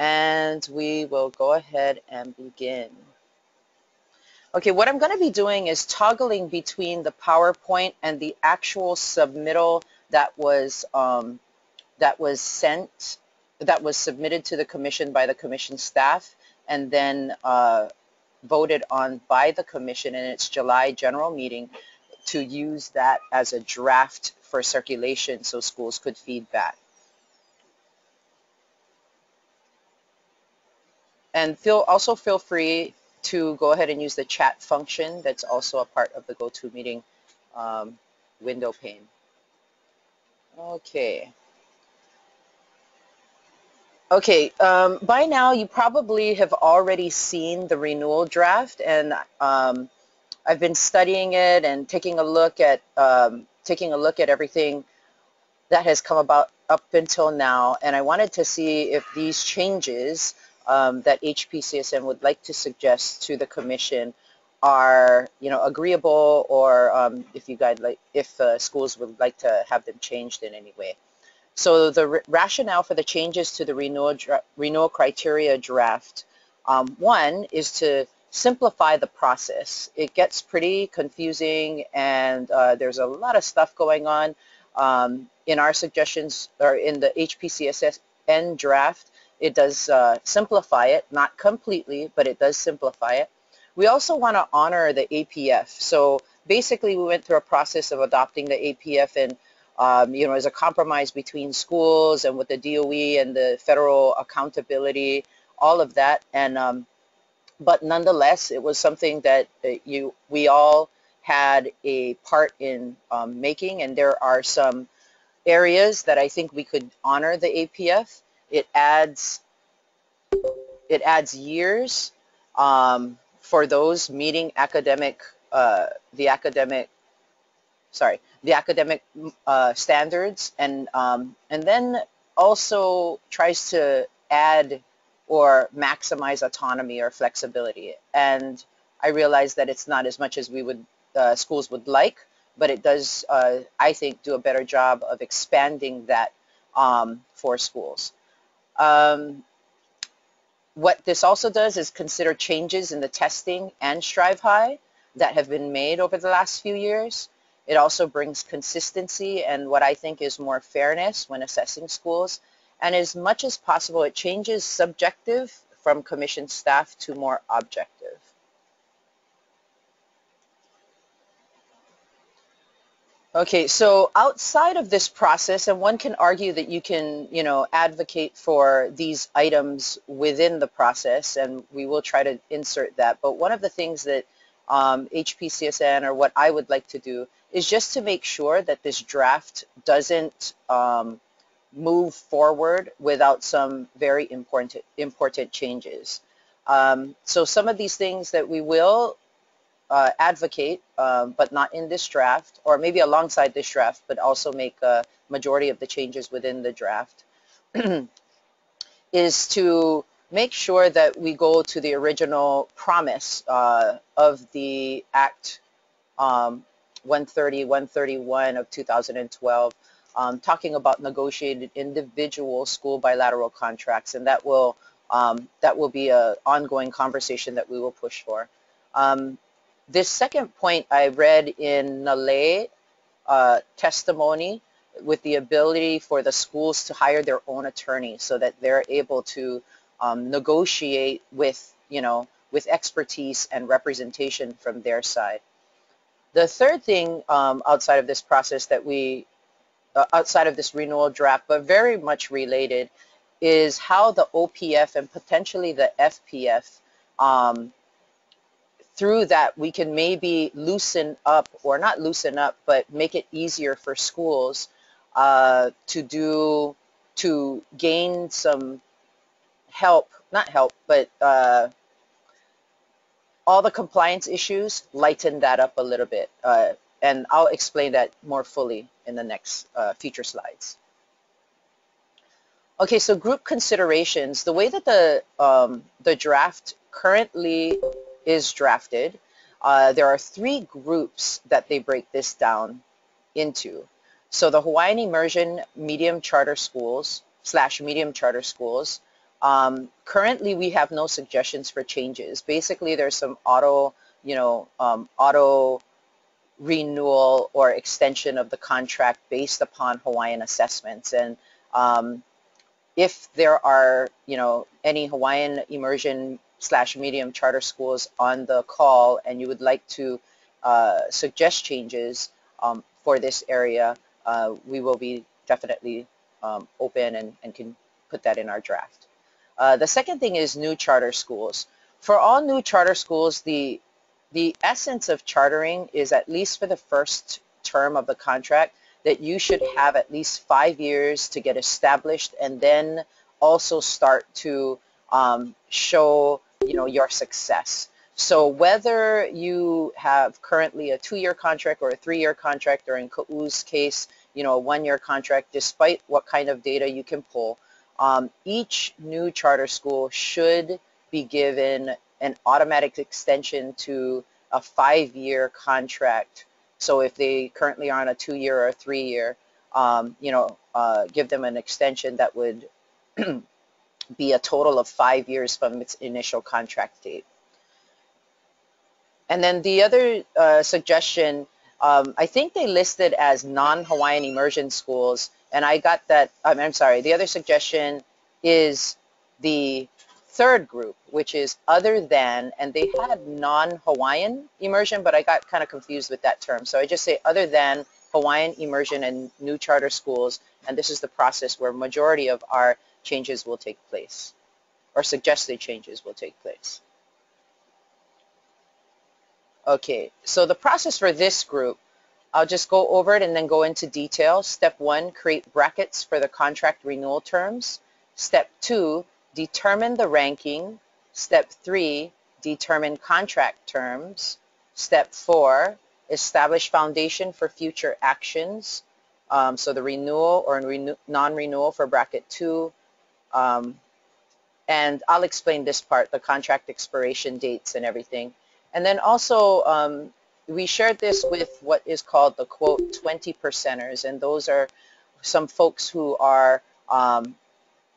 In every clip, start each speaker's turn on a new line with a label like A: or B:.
A: and we will go ahead and begin. Okay, what I'm going to be doing is toggling between the PowerPoint and the actual submittal that was submitted to the commission by the commission staff, and then voted on by the commission in its July general meeting, to use that as a draft for circulation so schools could feed back. And also feel free to go ahead and use the chat function that's also a part of the GoToMeeting window pane. Okay. Okay, by now you probably have already seen the renewal draft, and I've been studying it and taking a look at everything that has come about up until now, and I wanted to see if these changes that HPCSN would like to suggest to the commission are, agreeable, or if schools would like to have them changed in any way. So the rationale for the changes to the renewal criteria draft, one is to simplify the process. It gets pretty confusing, and there's a lot of stuff going on. In our suggestions, or in the HPCSN draft, it does simplify it, not completely, but it does simplify it. We also want to honor the APF. So basically, we went through a process of adopting the APF, and as a compromise between schools and with the DOE and the federal accountability, all of that. And but nonetheless, it was something that we all had a part in making, and there are some areas that I think we could honor the APF. It adds years for those meeting the academic standards, and then also tries to add or maximize autonomy or flexibility. And I realize that it's not as much as schools would like, but it does, I think, do a better job of expanding that for schools. What this also does is consider changes in the testing and Strive High that have been made over the last few years. It also brings consistency and what I think is more fairness when assessing schools. And as much as possible, it changes subjective from commission staff to more objective. Okay, so outside of this process, and one can argue that you can, advocate for these items within the process, and we will try to insert that. But one of the things that HPCSN, or what I would like to do, is just to make sure that this draft doesn't move forward without some very important changes. So some of these things that we will advocate, but not in this draft, or maybe alongside this draft, but also make a majority of the changes within the draft, is to make sure that we go to the original promise of the Act 131 of 2012, talking about negotiated individual school bilateral contracts, and that will be an ongoing conversation that we will push for. This second point I read in Nale testimony, with the ability for the schools to hire their own attorney so that they're able to negotiate with expertise and representation from their side. The third thing outside of this process that outside of this renewal draft, but very much related, is how the OPF and potentially the FPF, through that we can maybe loosen up, or not loosen up, but make it easier for schools to gain some all the compliance issues, lighten that up a little bit. And I'll explain that more fully in the next future slides. Okay, so group considerations. The way that the draft currently is drafted, there are 3 groups that they break this down into. So the Hawaiian Immersion Medium Charter Schools / Medium Charter Schools, Currently, we have no suggestions for changes. Basically, there's some auto renewal or extension of the contract based upon Hawaiian assessments. And if there are, any Hawaiian immersion / medium charter schools on the call and you would like to suggest changes for this area, we will be definitely open and can put that in our draft. The second thing is new charter schools. For all new charter schools, the essence of chartering is, at least for the first term of the contract, that you should have at least 5 years to get established and then also start to show, your success. So whether you have currently a 2-year contract or a 3-year contract, or in Ka'u's case, a 1-year contract, despite what kind of data you can pull, each new charter school should be given an automatic extension to a 5-year contract. So if they currently are on a 2-year or a 3-year, give them an extension that would be a total of 5 years from its initial contract date. And then the other suggestion, I think they listed as non-Hawaiian immersion schools, and I got that. I'm sorry. The other suggestion is the third group, which is other than, and they had non-Hawaiian immersion, but I got kind of confused with that term. So I just say other than Hawaiian immersion and new charter schools, and this is the process where majority of our changes will take place, or suggested changes will take place. Okay, so the process for this group, I'll just go over it and then go into detail. Step 1, create brackets for the contract renewal terms. Step 2, determine the ranking. Step 3, determine contract terms. Step 4, establish foundation for future actions. So the renewal or non-renewal for bracket 2. And I'll explain this part, the contract expiration dates and everything. And then also, we shared this with what is called the, quote, 20 percenters. And those are some folks who are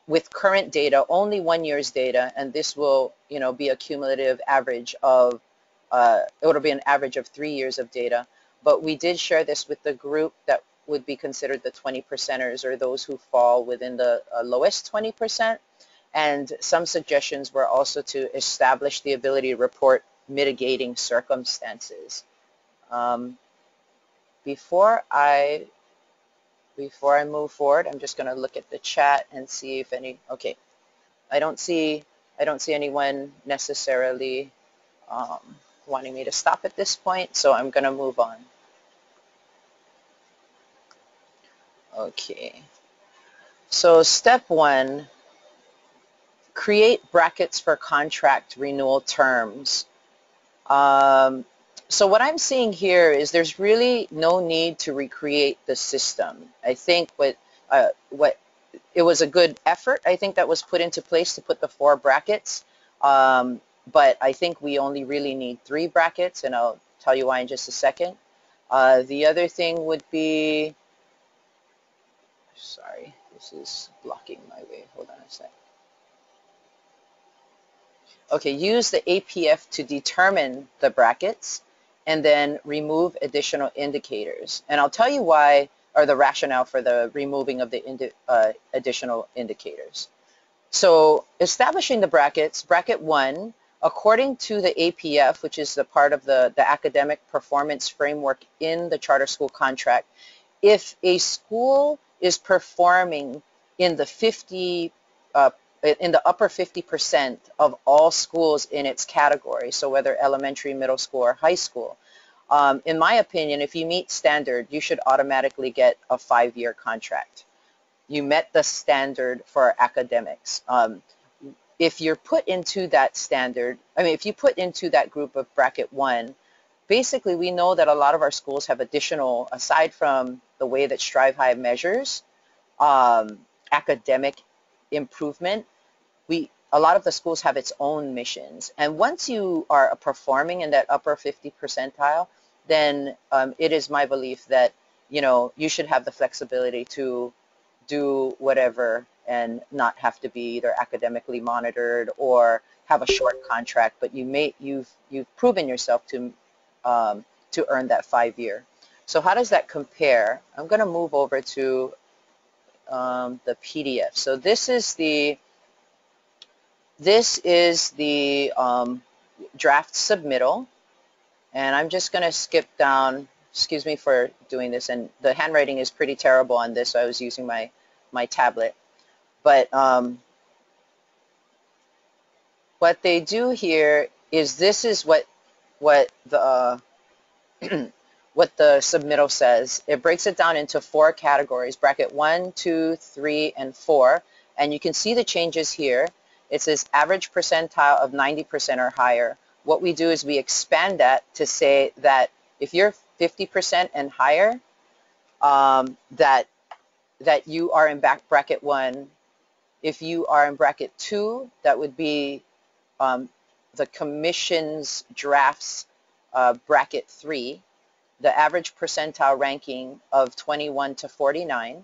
A: with current data, only 1 year's data. And this will, be a cumulative average of, it'll be an average of 3 years of data. But we did share this with the group that would be considered the 20 percenters, or those who fall within the lowest 20%. And some suggestions were also to establish the ability to report mitigating circumstances. Before I move forward, I'm just going to look at the chat and see if any. Okay, I don't see anyone necessarily wanting me to stop at this point, so I'm going to move on. Okay, so step 1, create brackets for contract renewal terms. So what I'm seeing here is there's really no need to recreate the system. I think what it was a good effort, I think, that was put into place to put the 4 brackets. But I think we only really need 3 brackets, and I'll tell you why in just a second. The other thing would be, sorry, this is blocking my way. Hold on a sec. Okay, use the APF to determine the brackets and then remove additional indicators. And I'll tell you why, or the rationale for the removing of the additional indicators. So establishing the brackets, bracket 1, according to the APF, which is the part of the academic performance framework in the charter school contract, if a school is performing in the upper 50% of all schools in its category, so whether elementary, middle school, or high school, in my opinion, if you meet standard, you should automatically get a 5-year contract. You met the standard for academics. If you're put into that standard, if you put into that group of bracket 1, basically we know that a lot of our schools have additional, aside from the way that Strive High measures academic improvement, a lot of the schools have its own missions. And once you are performing in that upper 50 percentile, then it is my belief that, you should have the flexibility to do whatever and not have to be either academically monitored or have a short contract, but you've proven yourself to earn that 5-year. So how does that compare? I'm going to move over to the PDF. So this is the draft submittal, and I'm just going to skip down. Excuse me for doing this, and the handwriting is pretty terrible on this, so I was using my tablet. But what they do here is this is what the what the submittal says. It breaks it down into 4 categories: bracket 1, 2, 3, and 4. And you can see the changes here. It says average percentile of 90% or higher. What we do is we expand that to say that if you're 50% and higher, that you are in bracket 1. If you are in bracket 2, that would be the commission's drafts bracket 3, the average percentile ranking of 21 to 49,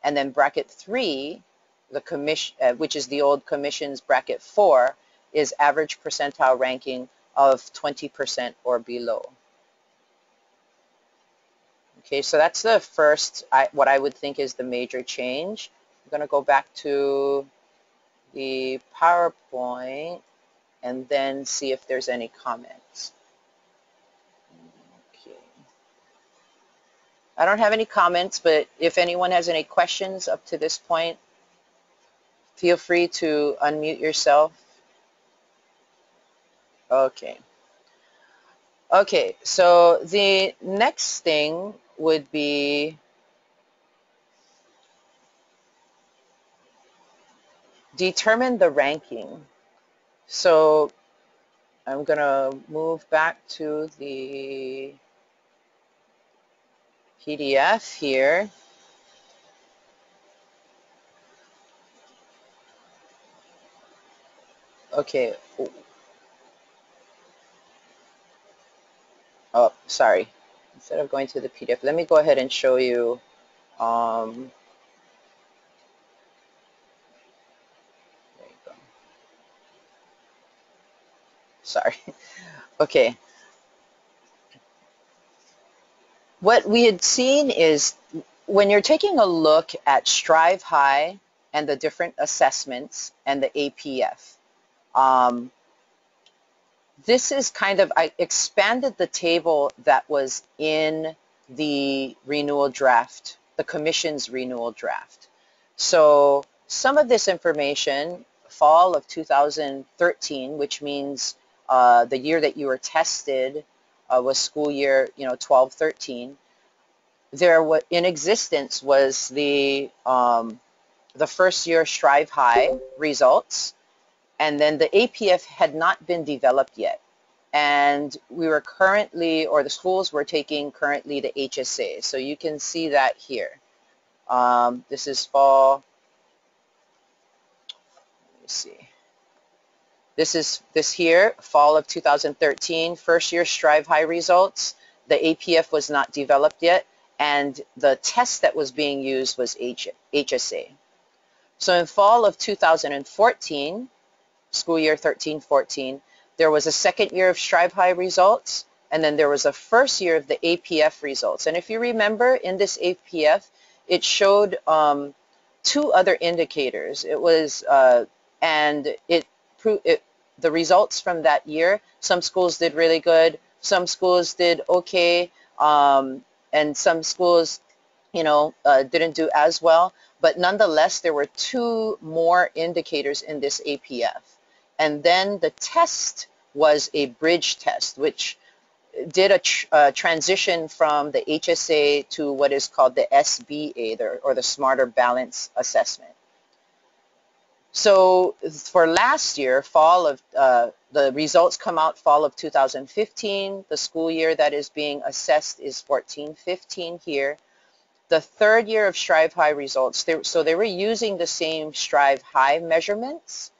A: and then bracket 3, the commission, which is the old commission's bracket 4, is average percentile ranking of 20% or below. Okay, so that's the first, what I would think is the major change. I'm going to go back to the PowerPoint and then see if there's any comments. Okay. I don't have any comments, but if anyone has any questions up to this point, feel free to unmute yourself. Okay. Okay, so the next thing would be determine the ranking. So I'm going to move back to the PDF here. Okay. Oh, sorry. Instead of going to the PDF, let me go ahead and show you. There you go. Sorry. Okay. What we had seen is when you're taking a look at Strive High and the different assessments and the APF, this is kind of, I expanded the table that was in the renewal draft, the commission's renewal draft. So some of this information, fall of 2013, which means the year that you were tested was school year 12-13. There was in existence was the first year Strive High results. And then the APF had not been developed yet. And we were currently, or the schools were taking currently the HSA. So you can see that here. This is fall. Let me see. This here, fall of 2013, first year Strive High results. The APF was not developed yet. And the test that was being used was HSA. So in fall of 2014, school year 13-14, there was a second year of Strive High results, and then there was a first year of the APF results. And if you remember, in this APF, it showed 2 other indicators. It was, and the results from that year, some schools did really good, some schools did okay, and some schools, didn't do as well. But nonetheless, there were 2 more indicators in this APF. And then the test was a bridge test, which did a transition from the HSA to what is called the SBA, or the Smarter Balance Assessment. So for last year, fall of the results come out fall of 2015. The school year that is being assessed is 14-15 here. The third year of Strive High results, so they were using the same Strive High measurements.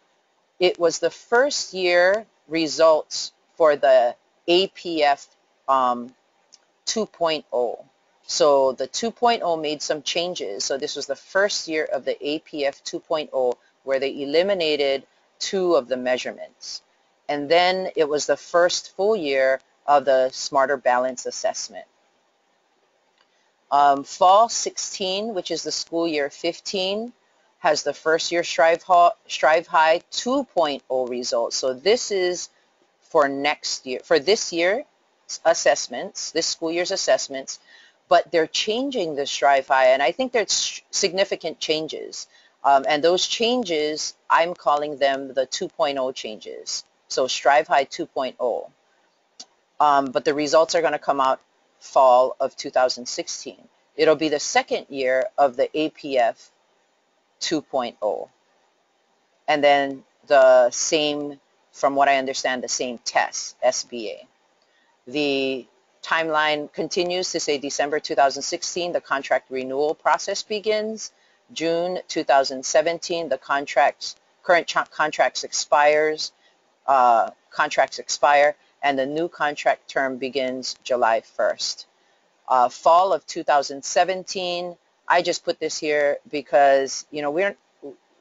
A: It was the first year results for the APF 2.0. So the 2.0 made some changes. So this was the first year of the APF 2.0 where they eliminated 2 of the measurements. And then it was the first full year of the Smarter Balance Assessment. Fall 16, which is the school year 15, has the first year Strive High 2.0 results. So this is for next year, for this year's assessments, this school year's assessments, but they're changing the Strive High, and I think there's significant changes. And those changes, I'm calling them the 2.0 changes. So Strive High 2.0. But the results are going to come out fall of 2016. It'll be the second year of the APF 2.0. And then the same, from what I understand, the same test, SBA. The timeline continues to say December 2016, the contract renewal process begins. June 2017, the current contracts expire, and the new contract term begins July 1st. Fall of 2017, I just put this here because, you know,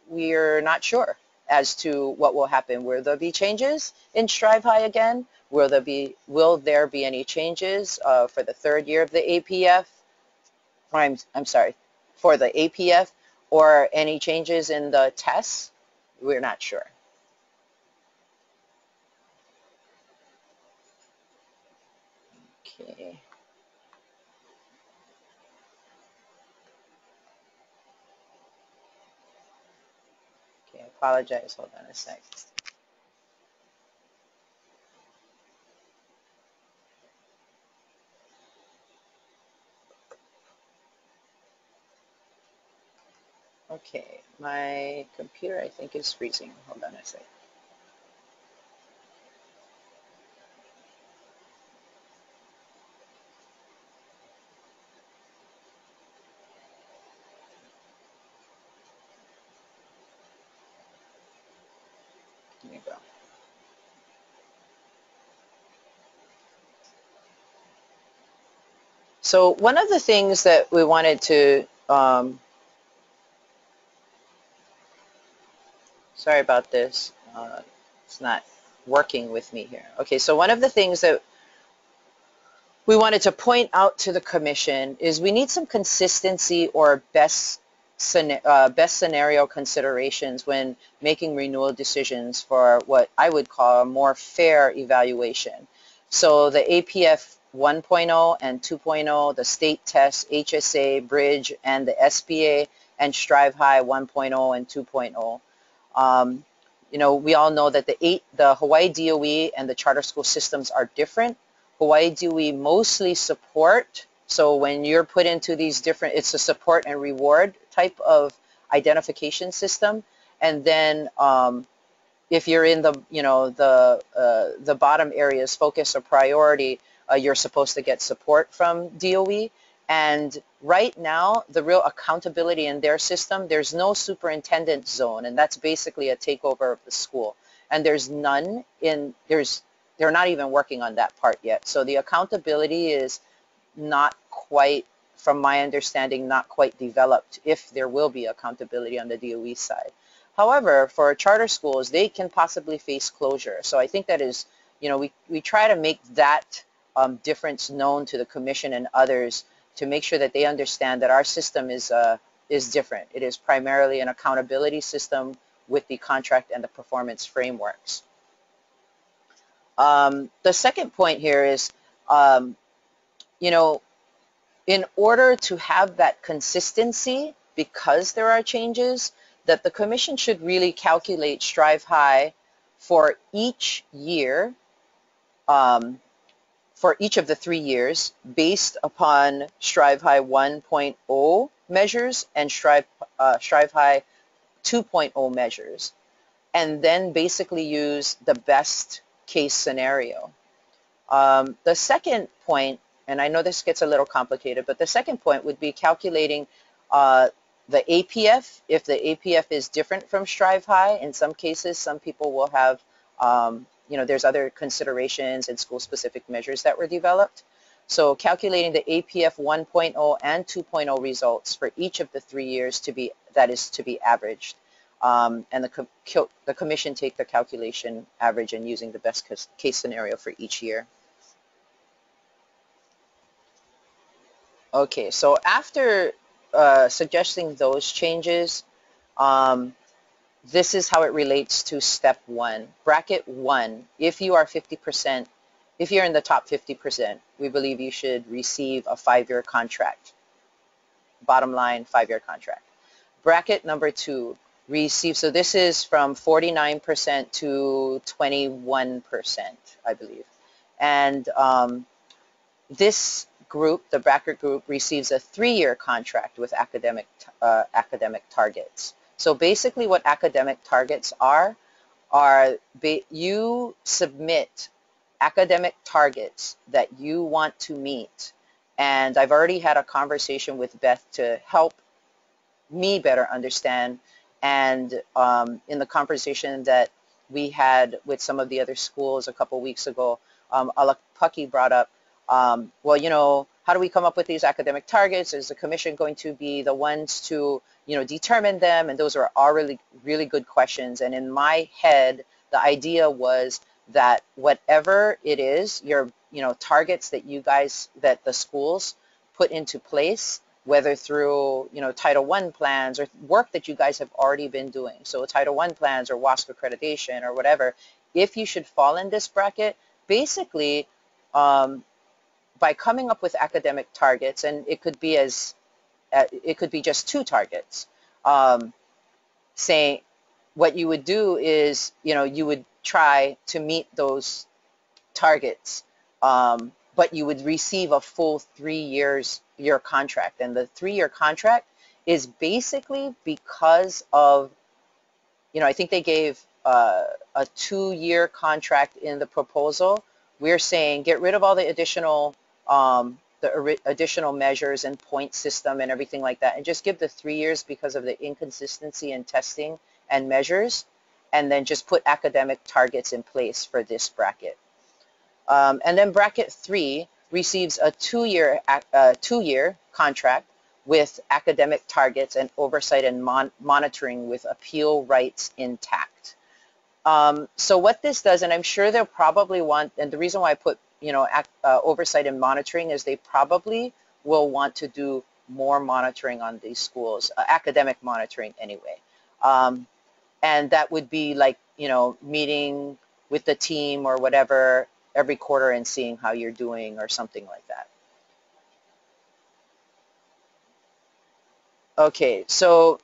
A: we're not sure as to what will happen. Will there be changes in Strive High again? Will there be any changes for the third year of the APF? I'm sorry, for the APF, or any changes in the tests? We're not sure. Okay. Okay, I apologize. Hold on a sec. Okay, my computer, I think, is freezing. Hold on a sec. There you go. So one of the things that we wanted to, sorry about this, it's not working with me here. Okay, so one of the things that we wanted to point out to the commission is we need some consistency or best scenario considerations when making renewal decisions for what I would call a more fair evaluation. So the APF 1.0 and 2.0, the state tests, HSA, Bridge, and the SBA, and Strive High 1.0 and 2.0. You know, we all know that the Hawaii DOE and the charter school systems are different. Hawaii DOE mostly support, so when you're put into these different, it's a support and reward type of identification system. And then if you're in the, you know, the bottom areas, focus or priority, you're supposed to get support from DOE. And right now, the real accountability in their system, there's no superintendent zone, and that's basically a takeover of the school. And there's none in, they're not even working on that part yet. So the accountability is not quite, from my understanding, not quite developed, if there will be accountability on the DOE side. However, for charter schools, they can possibly face closure. So I think that is, you know, we try to make that difference known to the commission and others to make sure that they understand that our system is different. It is primarily an accountability system with the contract and the performance frameworks. The second point here is, you know, in order to have that consistency, because there are changes, that the commission should really calculate Strive High for each year, for each of the 3 years, based upon Strive High 1.0 measures and Strive High 2.0 measures, and then basically use the best case scenario. The second point, and I know this gets a little complicated, but the second point would be calculating the APF. If the APF is different from Strive High, in some cases, some people will have, you know, there's other considerations and school-specific measures that were developed. So calculating the APF 1.0 and 2.0 results for each of the 3 years to be averaged. And the commission take the calculation average and using the best case scenario for each year. Okay, so after suggesting those changes, this is how it relates to step 1. Bracket 1, if you are 50%, if you're in the top 50%, we believe you should receive a 5-year contract. Bottom line, 5-year contract. Bracket number 2, receive, so this is from 49% to 21%, I believe. And this group, the bracket group, receives a 3-year contract with academic targets. So basically what academic targets are you submit academic targets that you want to meet. And I've already had a conversation with Beth to help me better understand. And in the conversation that we had with some of the other schools a couple weeks ago, Alapaki brought up, well, you know, how do we come up with these academic targets? Is the commission going to be the ones to, you know, determine them? And those are all really, really good questions. And in my head, the idea was that whatever it is, your, you know, targets that you guys, that the schools put into place, whether through, you know, Title I plans or work that you guys have already been doing. So Title I plans or WASC accreditation or whatever, if you should fall in this bracket, basically, by coming up with academic targets, and it could be just 2 targets, saying what you would do is, you know, you would try to meet those targets, but you would receive a full 3 year contract. And the 3-year contract is basically because of, you know, I think they gave a 2-year contract in the proposal. We're saying get rid of all the additional measures and point system and everything like that, and just give the 3 years because of the inconsistency in testing and measures, and then just put academic targets in place for this bracket. And then bracket 3 receives a 2-year contract with academic targets and oversight and monitoring with appeal rights intact. So what this does, and I'm sure they'll probably want, and the reason why I put, you know, oversight and monitoring is they probably will want to do more monitoring on these schools, academic monitoring anyway. And that would be like, you know, meeting with the team or whatever every quarter and seeing how you're doing or something like that. Okay, so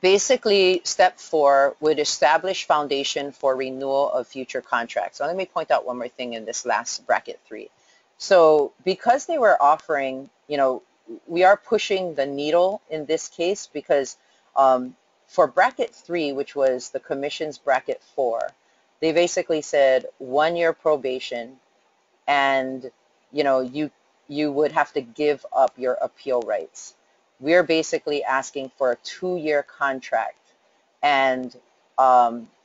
A: basically step 4 would establish foundation for renewal of future contracts. So let me point out one more thing in this last bracket 3. So because they were offering, you know, we are pushing the needle in this case because for bracket 3, which was the commission's bracket 4, they basically said 1-year probation, and, you know, you would have to give up your appeal rights. We're basically asking for a 2-year contract and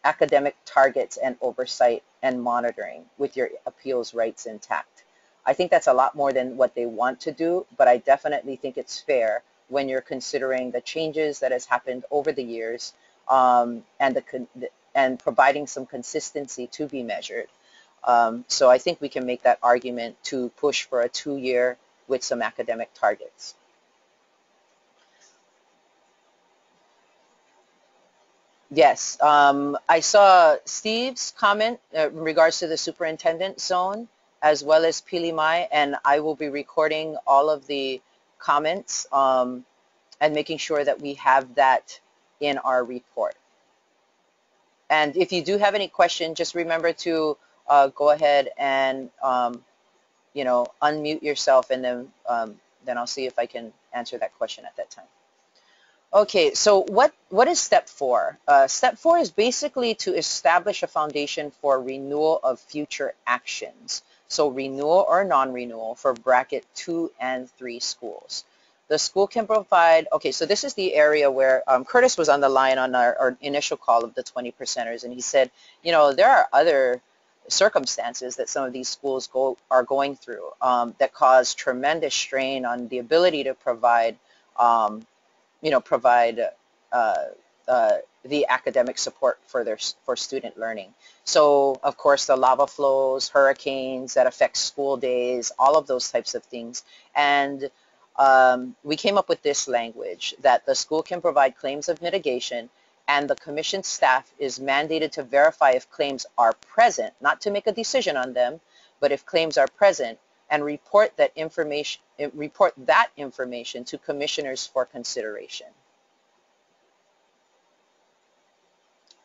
A: academic targets and oversight and monitoring with your appeals rights intact. I think that's a lot more than what they want to do, but I definitely think it's fair when you're considering the changes that has happened over the years, and providing some consistency to be measured. So I think we can make that argument to push for a 2-year with some academic targets. Yes, I saw Steve's comment in regards to the superintendent zone, as well as Pili Mai, and I will be recording all of the comments and making sure that we have that in our report. And if you do have any questions, just remember to go ahead and you know, unmute yourself, and then I'll see if I can answer that question at that time. Okay, so what is step 4? Step 4 is basically to establish a foundation for renewal of future actions. So renewal or non-renewal for bracket 2 and 3 schools. The school can provide, okay, so this is the area where Curtis was on the line on our initial call of the 20%ers, and he said, you know, there are other circumstances that some of these schools are going through that cause tremendous strain on the ability to provide, provide uh, uh, the academic support for student learning. So, of course, the lava flows, hurricanes that affect school days, all of those types of things. And we came up with this language that the school can provide claims of mitigation, and the commission staff is mandated to verify if claims are present, not to make a decision on them, but if claims are present, and report that information to commissioners for consideration.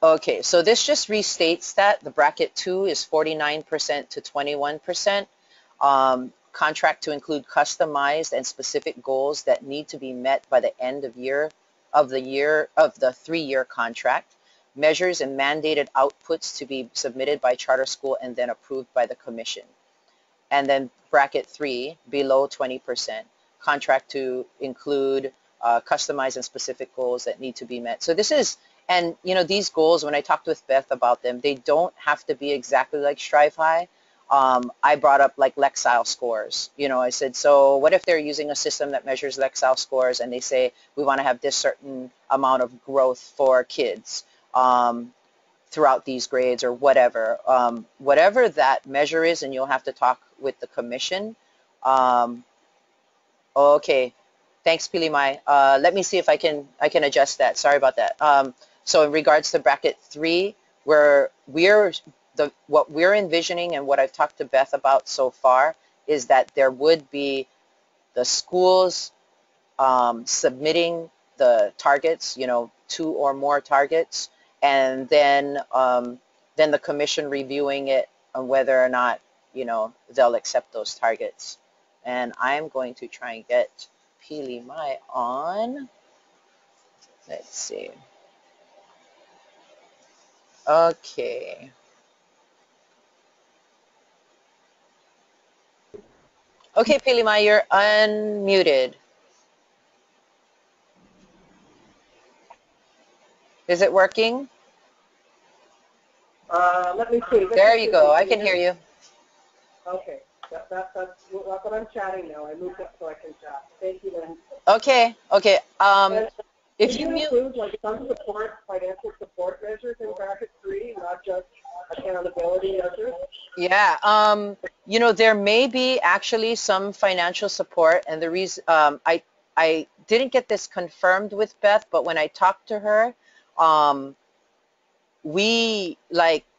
A: Okay, so this just restates that the bracket 2 is 49% to 21%. Contract to include customized and specific goals that need to be met by the end of the 3-year contract. Measures and mandated outputs to be submitted by charter school and then approved by the commission. And then bracket 3, below 20%. Contract to include customized and specific goals that need to be met. So this is, and these goals, when I talked with Beth about them, they don't have to be exactly like Strive High. I brought up like Lexile scores. I said, so what if they're using a system that measures Lexile scores and they say we want to have this certain amount of growth for kids throughout these grades or whatever. Whatever that measure is, and you'll have to talk with the commission. Okay, thanks, Pilimai. Let me see if I can adjust that. Sorry about that. So in regards to bracket 3, what we're envisioning and what I've talked to Beth about so far is that there would be the schools submitting the targets, 2 or more targets, and then the commission reviewing it on whether or not they'll accept those targets. And I'm going to try and get Pilimai on. Let's see. Okay. Okay, Pilimai, you're unmuted. Is it working?
B: Let me see.
A: There you go. I can hear you.
B: Okay. That's what I'm chatting now. I moved up so I can chat. Thank you, Lynn.
A: Okay. Okay. If you
B: include like some financial support measures in bracket 3, not just accountability measures.
A: Yeah. There may be actually some financial support, and the reason I didn't get this confirmed with Beth, but when I talked to her, we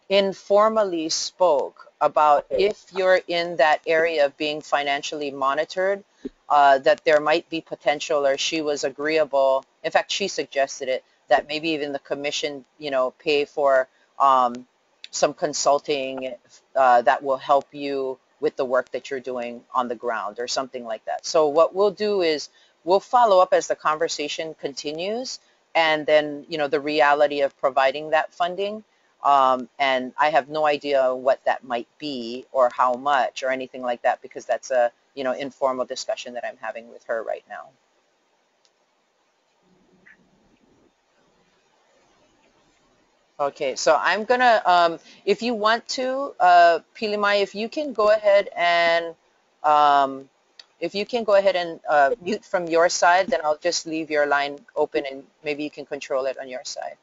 A: informally spoke about if you're in that area of being financially monitored, that there might be potential, or she was agreeable. In fact, she suggested it, that maybe even the commission, pay for some consulting that will help you with the work that you're doing on the ground or something like that. So what we'll do is we'll follow up as the conversation continues, and then, the reality of providing that funding. And I have no idea what that might be or how much or anything like that, because that's a, informal discussion that I'm having with her right now. Okay, so I'm gonna, if you want to, Pilimai, if you can go ahead and, mute from your side, then I'll just leave your line open and maybe you can control it on your side.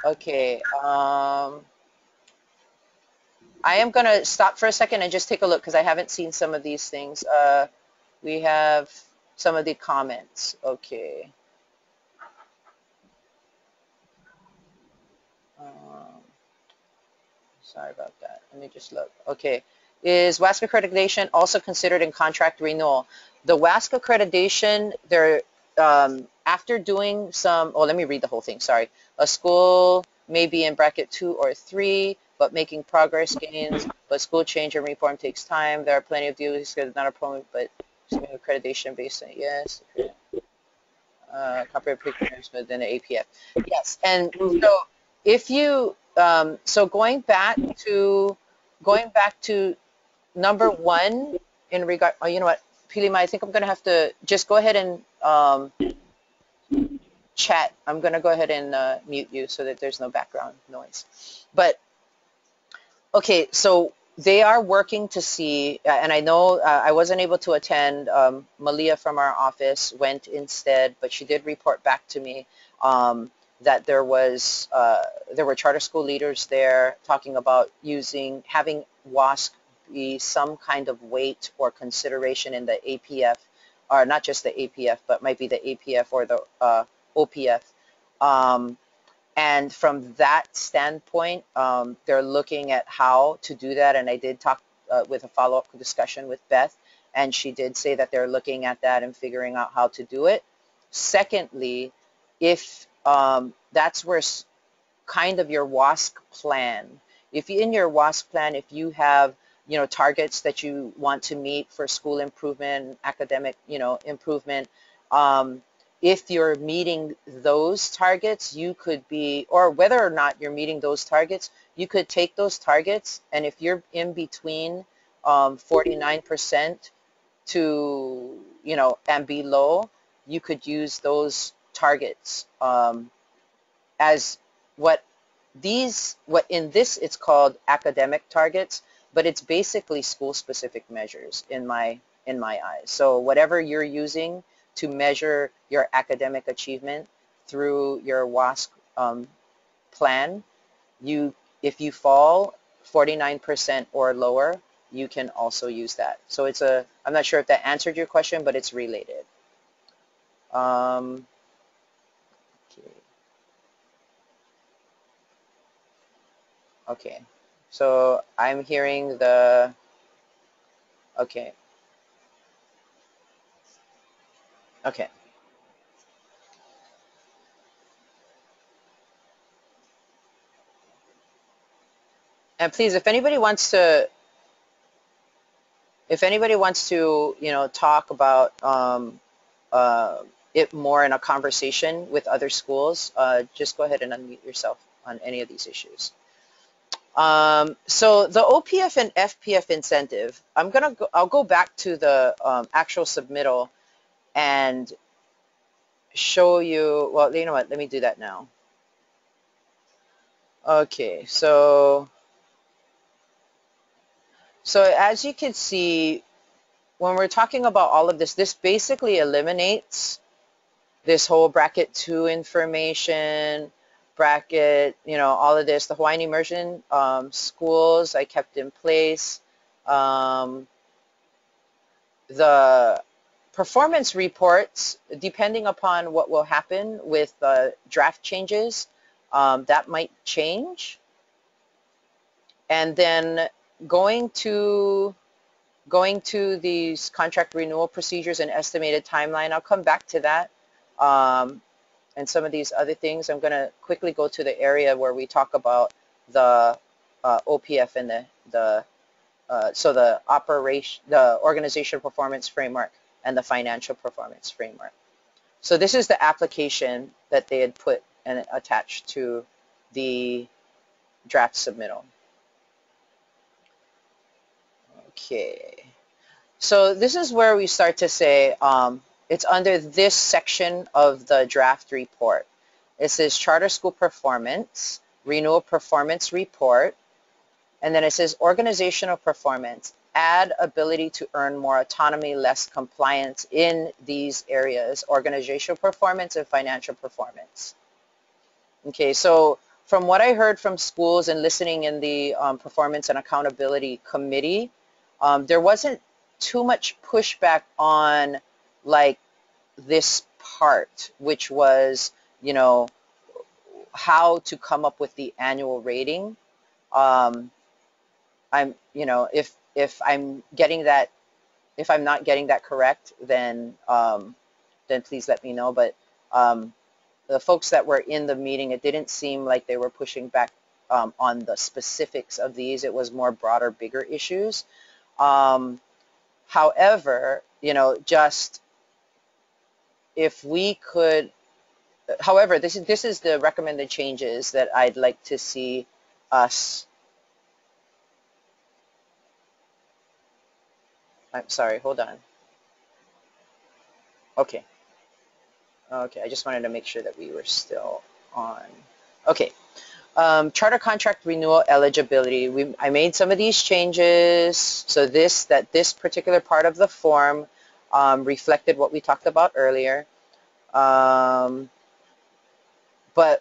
A: Okay, I am going to stop for a second and just take a look because I haven't seen some of these things. We have some of the comments. Okay. Sorry about that. Let me just look. Okay. Is WASC accreditation also considered in contract renewal? The WASC accreditation, they're after doing some, let me read the whole thing, sorry. A school may be in bracket 2 or 3, but making progress gains, but school change and reform takes time. There are plenty of deals that are not a problem, but accreditation based on, yes. Copyright pictures within the APF. Yes, and so if you, so going back to number 1 in regard, you know what, Pilimai, I think I'm going to have to just go ahead and chat, I'm going to go ahead and mute you so that there's no background noise. But okay, so they are working to see, and I know I wasn't able to attend. Malia from our office went instead, but she did report back to me that there were charter school leaders there talking about having WASC be some kind of weight or consideration in the APF, or not just the APF, but might be the APF or the OPF. And from that standpoint, they're looking at how to do that. And I did talk with a follow-up discussion with Beth, and she did say that they're looking at that and figuring out how to do it. Secondly, if that's where kind of your WASC plan, if in your WASC plan, if you have, targets that you want to meet for school improvement, academic, improvement, if you're meeting those targets, you could be, or whether or not you're meeting those targets, you could take those targets, and if you're in between 49% to, and below, you could use those targets as what in this it's called academic targets, but it's basically school-specific measures in my eyes. So whatever you're using to measure your academic achievement through your WASC plan, if you fall 49% or lower, you can also use that. So I'm not sure if that answered your question, but it's related. Okay. Okay. So I'm hearing okay. Okay. And please, if anybody wants to, talk about it more in a conversation with other schools, just go ahead and unmute yourself on any of these issues. So the OPF and FPF incentive, I'll go back to the actual submittal and show you. Well, you know what? Let me do that now. Okay, so as you can see, when we're talking about all of this basically eliminates this whole bracket 2 information, bracket, all of this. The Hawaiian immersion schools I kept in place. The performance reports, depending upon what will happen with draft changes, that might change. And then going to these contract renewal procedures and estimated timeline, I'll come back to that. And some of these other things, I'm going to quickly go to the area where we talk about the OPF and the organizational performance framework and the financial performance framework. So this is the application that they had put and attached to the draft submittal. Okay. So this is where we start to say, it's under this section of the draft report. It says charter school performance, renewal performance report, and then it says organizational performance, add ability to earn more autonomy, less compliance in these areas, organizational performance and financial performance. Okay, so from what I heard from schools and listening in the performance and accountability committee, there wasn't too much pushback on like this part, which was, how to come up with the annual rating. If I'm getting that, if I'm not getting that correct, then please let me know. But the folks that were in the meeting, it didn't seem like they were pushing back on the specifics of these. It was more broader, bigger issues. However, just if we could, however, this is the recommended changes that I'd like to see us. I'm sorry, hold on. Okay. Okay, I just wanted to make sure that we were still on. Okay. Charter contract renewal eligibility. I made some of these changes so this particular part of the form reflected what we talked about earlier. But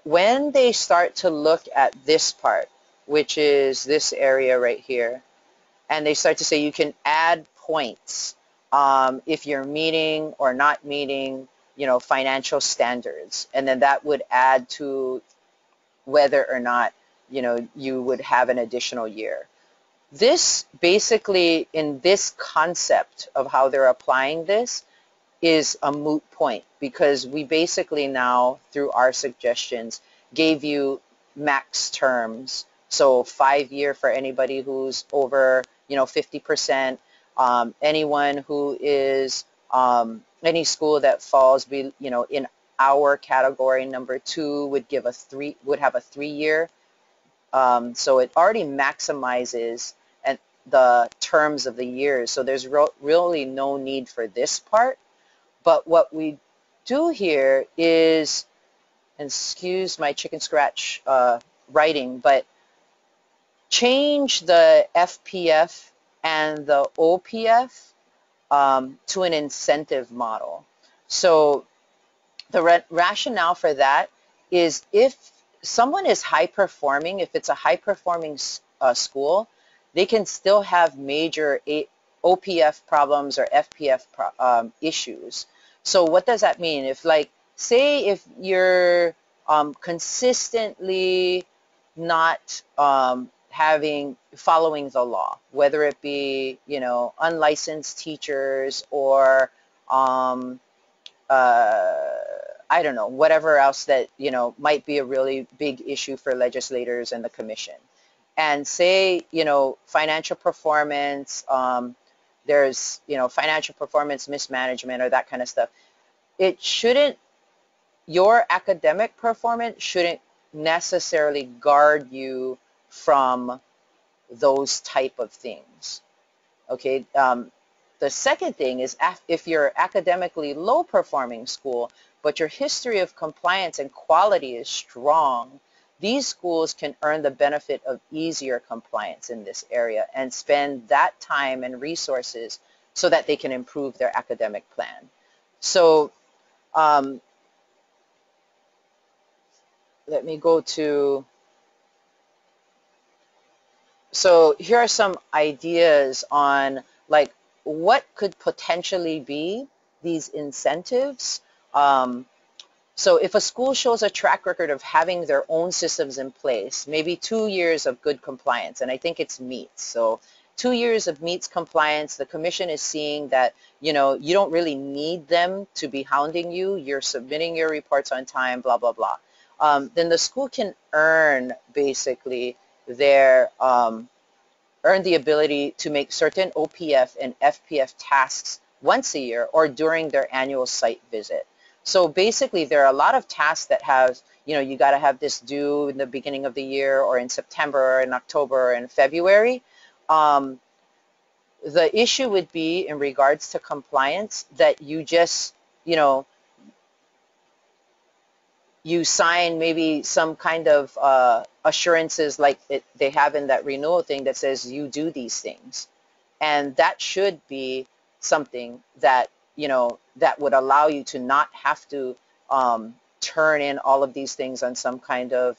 A: when they start to look at this part, which is this area right here, and they start to say you can add points if you're meeting or not meeting, financial standards, and then that would add to whether or not, you would have an additional year. This basically, in this concept of how they're applying this, is a moot point because we basically now, through our suggestions, gave you max terms. So 5-year for anybody who's over, 50%. Anyone who is, any school that falls, in our category number 2 would have a 3-year. So it already maximizes the terms of the years. So there's really no need for this part. But what we do here is, and excuse my chicken scratch writing, but change the FPF and the OPF to an incentive model. So the rationale for that is if someone is high performing, if it's a high performing school, they can still have major OPF problems or FPF issues. So what does that mean? If say if you're consistently not following the law, whether it be, unlicensed teachers or I don't know, whatever else that, might be a really big issue for legislators and the commission. And say, financial performance, there's, financial performance mismanagement or that kind of stuff. Your academic performance shouldn't necessarily guard you from those type of things. Okay. The second thing is if you're academically low performing school, but your history of compliance and quality is strong, these schools can earn the benefit of easier compliance in this area and spend that time and resources so that they can improve their academic plan. So let me go to, so here are some ideas on what could potentially be these incentives. So if a school shows a track record of having their own systems in place, maybe 2 years of good compliance, and I think it's meets. So 2 years of meets compliance, the commission is seeing that, you don't really need them to be hounding you. You're submitting your reports on time, blah, blah, blah. Then the school can earn basically earn the ability to make certain OPF and FPF tasks once a year or during their annual site visit. So basically, there are a lot of tasks that have, you got to have this due in the beginning of the year or in September or in October or in February. The issue would be in regards to compliance that you just, you sign maybe some kind of assurances like they have in that renewal thing that says you do these things. And that should be something that, that would allow you to not have to turn in all of these things on some kind of,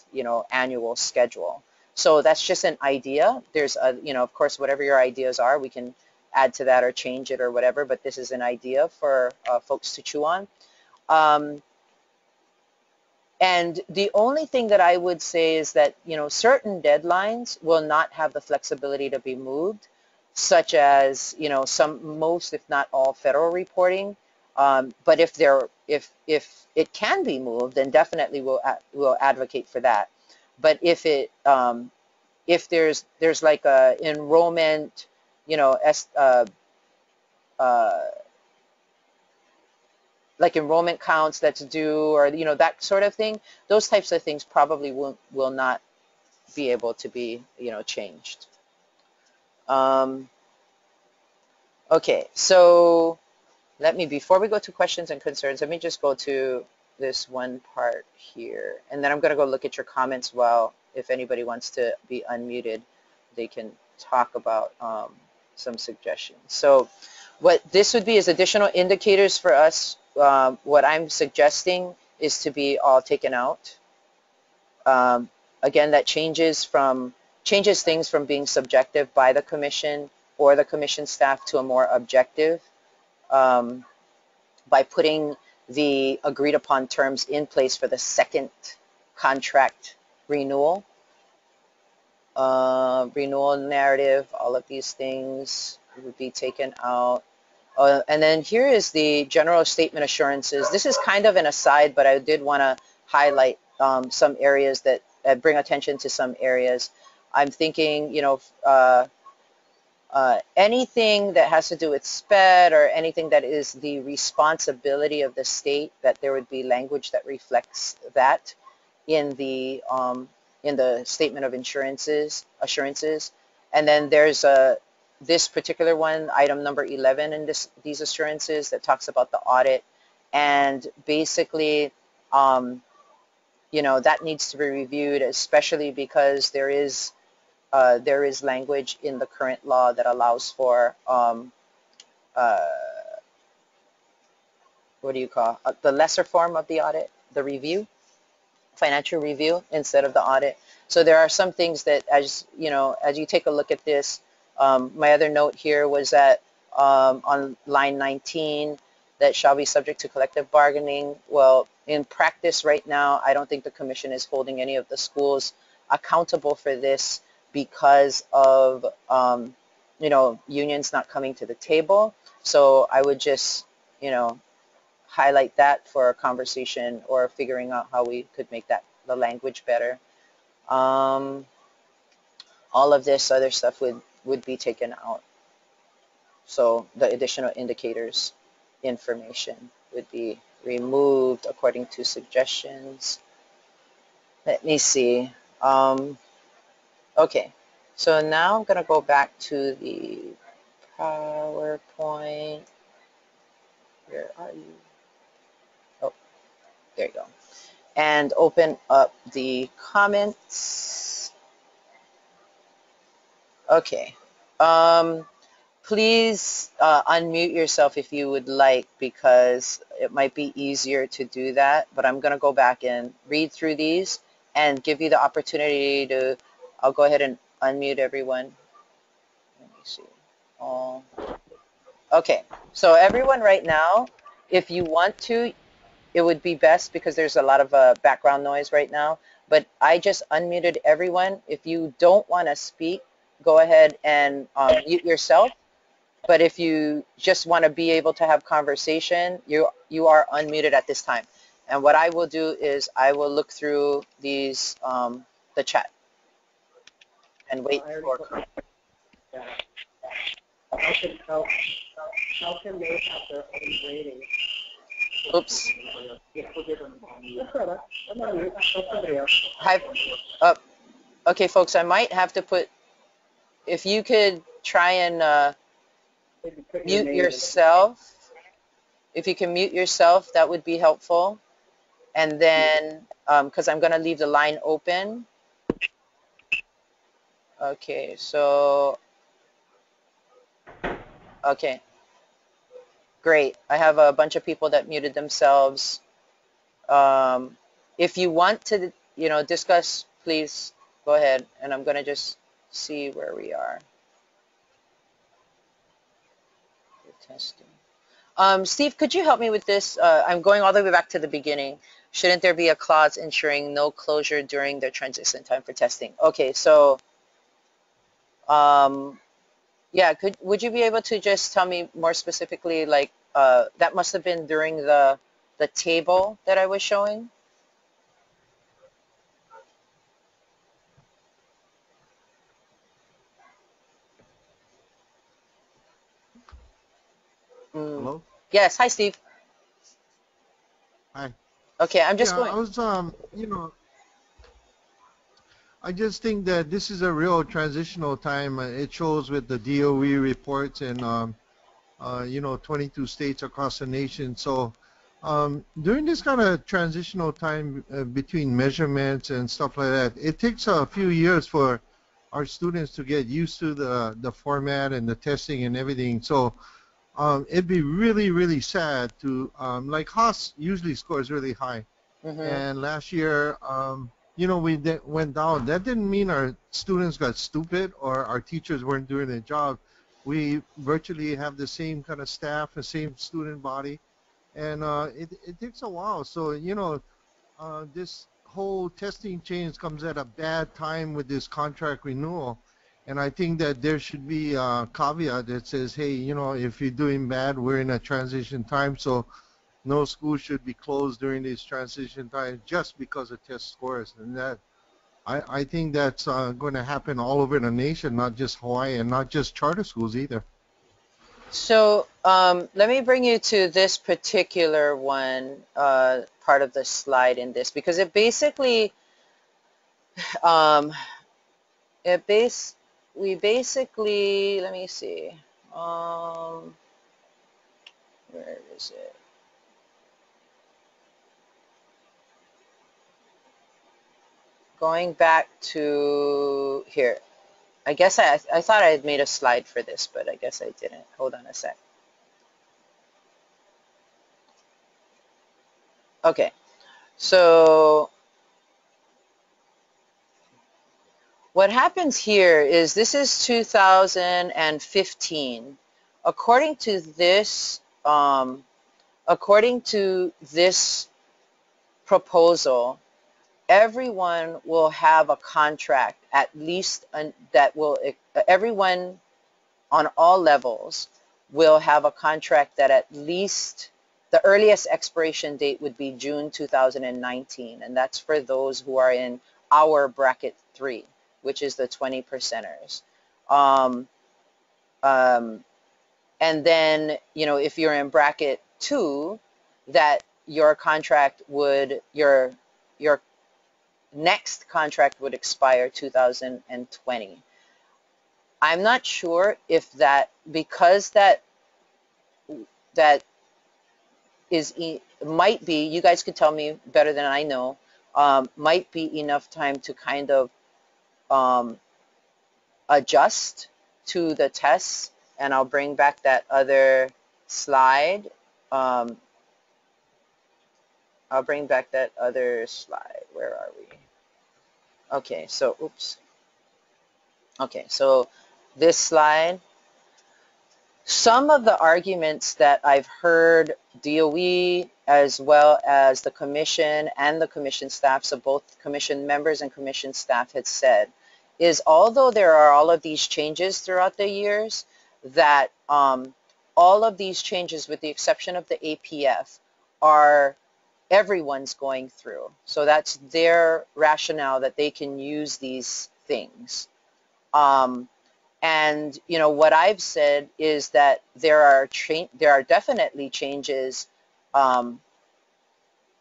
A: annual schedule. So that's just an idea. There's, of course, whatever your ideas are, we can add to that or change it or whatever, but this is an idea for folks to chew on. And the only thing that I would say is that, certain deadlines will not have the flexibility to be moved, such as, most, if not all, federal reporting. But if it can be moved, then definitely we'll advocate for that. But if there's like a enrollment, like enrollment counts that's due or, that sort of thing, those types of things probably will not be able to be, changed. Okay, so before we go to questions and concerns, let me just go to this one part here, and then I'm going to go look at your comments. While if anybody wants to be unmuted, they can talk about some suggestions. So what this would be is additional indicators for us. What I'm suggesting is to be all taken out. Again, that changes things from being subjective by the commission or the commission staff to a more objective, by putting the agreed upon terms in place for the second contract renewal. Renewal narrative, all of these things would be taken out. And then here is the general statement assurances. This is kind of an aside, but I did want to highlight some areas that bring attention to some areas. I'm thinking, anything that has to do with SPED or anything that is the responsibility of the state, that there would be language that reflects that in the statement of assurances. And then there's this particular one, item number 11 in these assurances, that talks about the audit, and basically that needs to be reviewed, especially because there is language in the current law that allows for what do you call the lesser form of the audit, the review, financial review instead of the audit. So there are some things that, as you take a look at this, my other note here was that on line 19, that shall be subject to collective bargaining. Well, in practice right now, I don't think the commission is holding any of the schools accountable for this because of unions not coming to the table. So I would just highlight that for a conversation or figuring out how we could make the language better. All of this other stuff would be taken out. So the additional indicators information would be removed according to suggestions. Let me see. Okay, so now I'm going to go back to the PowerPoint. Where are you? Oh, there you go. And open up the comments. Okay. Please unmute yourself if you would like, because it might be easier to do that. But I'm going to go back and read through these and give you the opportunity to, I'll go ahead and unmute everyone. Let me see. Okay, so everyone right now, if you want to, it would be best because there's a lot of background noise right now. But I just unmuted everyone. If you don't want to speak, go ahead and mute yourself. But if you just want to be able to have conversation, you are unmuted at this time. And what I will do is I will look through these, the chat, and wait for.
B: Yeah. How can they have their own rating?
A: Oops. Hi. Okay, folks, I might have to put, if you could try and mute yourself. If you can mute yourself, that would be helpful. And then, because I'm going to leave the line open. Okay, so, okay. Great. I have a bunch of people that muted themselves. If you want to, discuss, please go ahead. And I'm going to just see where we are. Testing. Steve, could you help me with this? I'm going all the way back to the beginning. Shouldn't there be a clause ensuring no closure during the transition time for testing? Okay, so yeah, would you be able to just tell me more specifically, like that must have been during the table that I was showing?
C: Hello?
A: Yes. Hi, Steve.
C: Hi.
A: Okay, I'm just
C: Yeah,
A: going.
C: I was, I just think that this is a real transitional time. It shows with the DOE reports and, 22 states across the nation. So During this kind of transitional time between measurements and stuff like that, it takes a few years for our students to get used to the format and the testing and everything. So it'd be really, really sad to, like Haas usually scores really high. And last year, you know, we went down. That didn't mean our students got stupid or our teachers weren't doing their job. We virtually have the same kind of staff, the same student body. And it takes a while. So, you know, this whole testing change comes at a bad time with this contract renewal. And I think that there should be a caveat that says, hey, you know, if you're doing bad, we're in a transition time, so no school should be closed during this transition time just because of test scores. And that, I think that's going to happen all over the nation, not just Hawaii and not just charter schools either.
A: So let me bring you to this particular one, part of the slide in this, because it basically, we basically, let me see, where is it? Going back to here. I guess I thought I had made a slide for this, but I guess I didn't. Hold on a sec. Okay, so what happens here is this is 2015. According to this proposal, everyone will have a contract, at least everyone on all levels will have a contract that at least the earliest expiration date would be June 2019, and that's for those who are in our bracket 3, which is the 20%ers. And then, you know, if you're in bracket 2, that your contract would, your next contract would expire 2020. I'm not sure if that, because that is, might be, you guys could tell me better than I know, might be enough time to kind of adjust to the tests. And I'll bring back that other slide. I'll bring back that other slide. Where are we? Okay, so, oops. Okay, so this slide, some of the arguments that I've heard DOE as well as the commission and the commission staff, so both commission members and commission staff had said, is although there are all of these changes throughout the years, that all of these changes, with the exception of the APF, are everyone's going through. So that's their rationale that they can use these things. And you know what I've said is that there are definitely changes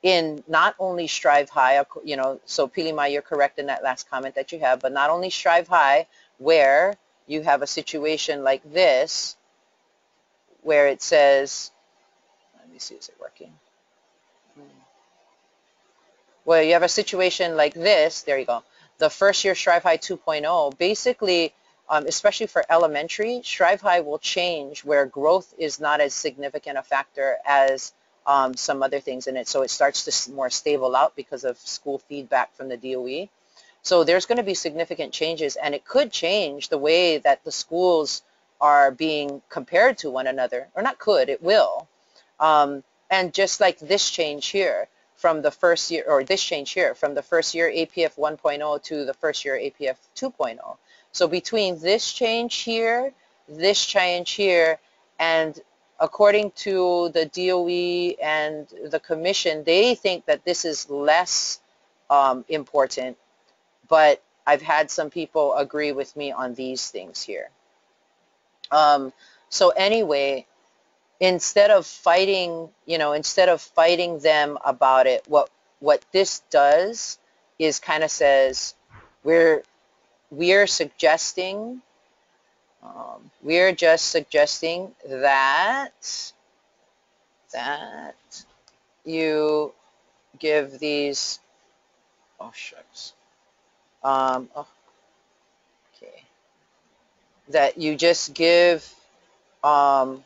A: in not only Strive High, you know, so Pilima, you're correct in that last comment that you have, but not only Strive High, where you have a situation like this, where it says, let me see, is it working? Well, you have a situation like this, there you go, the first year Strive High 2.0, basically, especially for elementary, Strive High will change where growth is not as significant a factor as some other things in it. So it starts to more stable out because of school feedback from the DOE. So there's going to be significant changes, and it could change the way that the schools are being compared to one another, or not could, it will. And just like this change here from the first year, or this change here from the first year APF 1.0 to the first year APF 2.0. So between this change here, and according to the DOE and the commission, they think that this is less important, but I've had some people agree with me on these things here. So anyway, instead of fighting, you know, instead of fighting them about it, what this does is kind of says we're suggesting, we're just suggesting that you give these, oh shucks, oh, okay, that you just give um,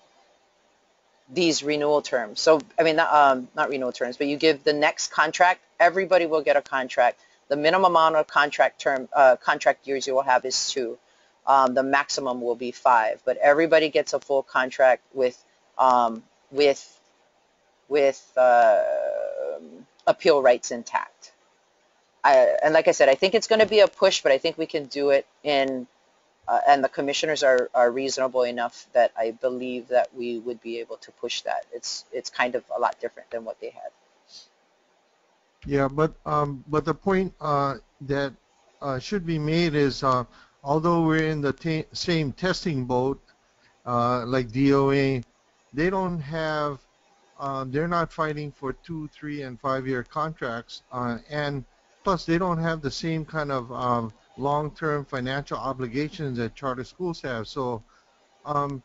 A: these renewal terms. So, I mean, not renewal terms, but you give the next contract, everybody will get a contract. The minimum amount of contract years you will have is 2. The maximum will be 5, but everybody gets a full contract um, with, with appeal rights intact. And like I said, I think it's going to be a push, but I think we can do it and the commissioners are reasonable enough that I believe that we would be able to push that. It's kind of a lot different than what they had.
C: Yeah, but the point that should be made is although we're in the same testing boat, like DOA, they don't have, they're not fighting for 2, 3, and 5-year contracts, and plus they don't have the same kind of long-term financial obligations that charter schools have. So on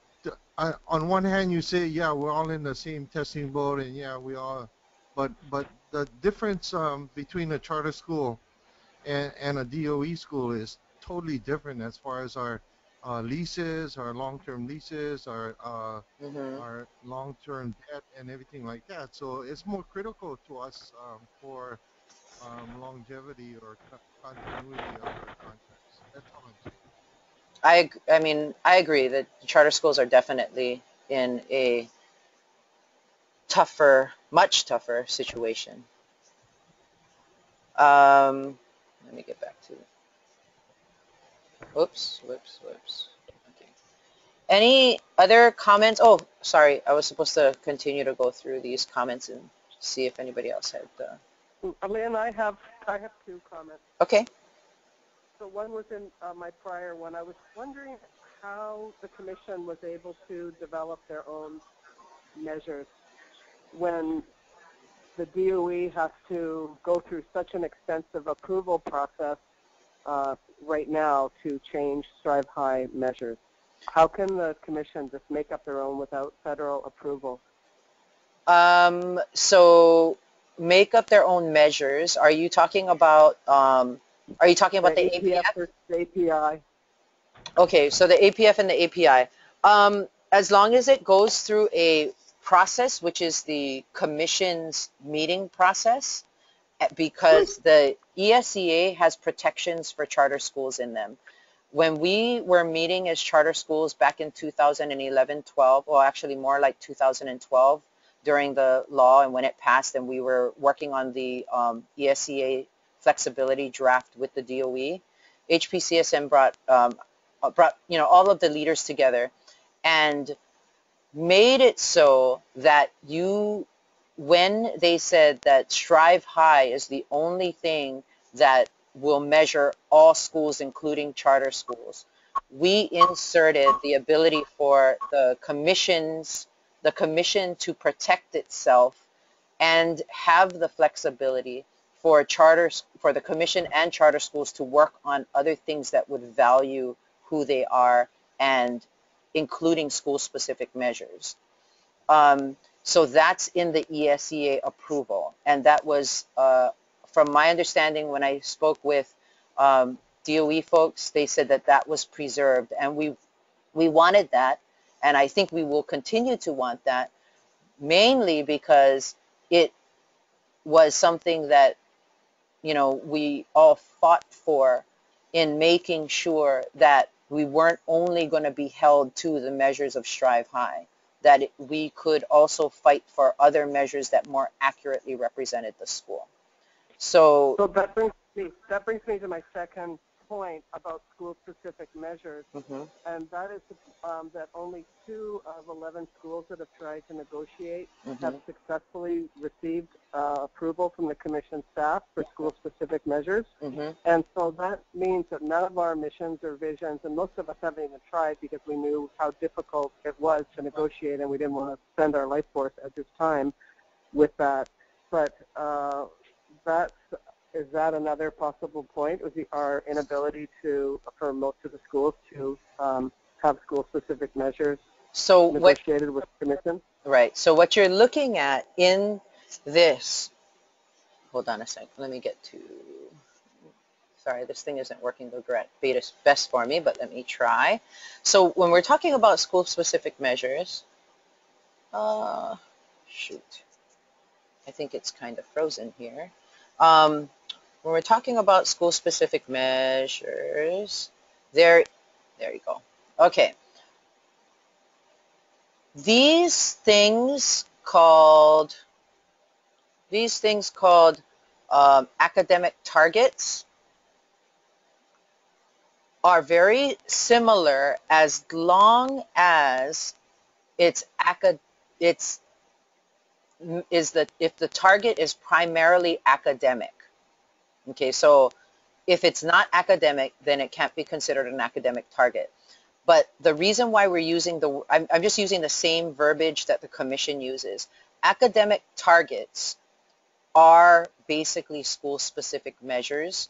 C: one hand, you say, yeah, we're all in the same testing boat, and yeah, we all, but the difference between a charter school and a DOE school is totally different as far as our leases, our long-term leases,
A: Mm-hmm.
C: our long-term debt, and everything like that. So it's more critical to us for longevity or continuity of our contracts. That's all I'm saying.
A: I mean, I agree that charter schools are definitely in a tougher, much tougher situation. Let me get back to, whoops. Okay. Any other comments? Oh, sorry, I was supposed to continue to go through these comments and see if anybody else had.
B: Lynn, I have 2 comments.
A: Okay.
B: So one was in my prior one. I was wondering how the commission was able to develop their own measures when the DOE has to go through such an extensive approval process right now to change Strive High measures. How can the commission just make up their own without federal approval?
A: So make up their own measures. Are you talking about the APF?
B: versus the API.
A: Okay, so the APF and the API. As long as it goes through a process, which is the commission's meeting process, because the ESEA has protections for charter schools in them. When we were meeting as charter schools back in 2011-12, or actually more like 2012, during the law and when it passed, and we were working on the ESEA flexibility draft with the DOE, HPCSN brought all of the leaders together and made it so that when they said that Strive High is the only thing that will measure all schools, including charter schools, we inserted the ability for the commission to protect itself and have the flexibility for the commission and charter schools to work on other things that would value who they are, and including school-specific measures. So that's in the ESEA approval, and that was, from my understanding, when I spoke with DOE folks, they said that that was preserved, and we wanted that, and I think we will continue to want that, mainly because it was something that we all fought for, in making sure that we weren't only going to be held to the measures of Strive High, that we could also fight for other measures that more accurately represented the school. So
B: that brings me to my second point about school-specific measures, and that is that only 2 of 11 schools that have tried to negotiate have successfully received approval from the commission staff for school-specific measures. And so that means that none of our missions or visions, and most of us haven't even tried because we knew how difficult it was to negotiate, and we didn't want to spend our life force at this time with that. But is that another possible point? Was our inability for most of the schools to have school-specific measures negotiated with the commission?
A: Right. So what you're looking at in this, hold on a second, let me get to, sorry, this thing isn't working the best for me, but let me try. So when we're talking about school-specific measures, shoot, I think it's kind of frozen here. When we're talking about school-specific measures, there you go. Okay. These things called academic targets are very similar as long as if the target is primarily academic. Okay, so if it's not academic, then it can't be considered an academic target. But the reason why we're using I'm just using the same verbiage that the commission uses. Academic targets are basically school-specific measures.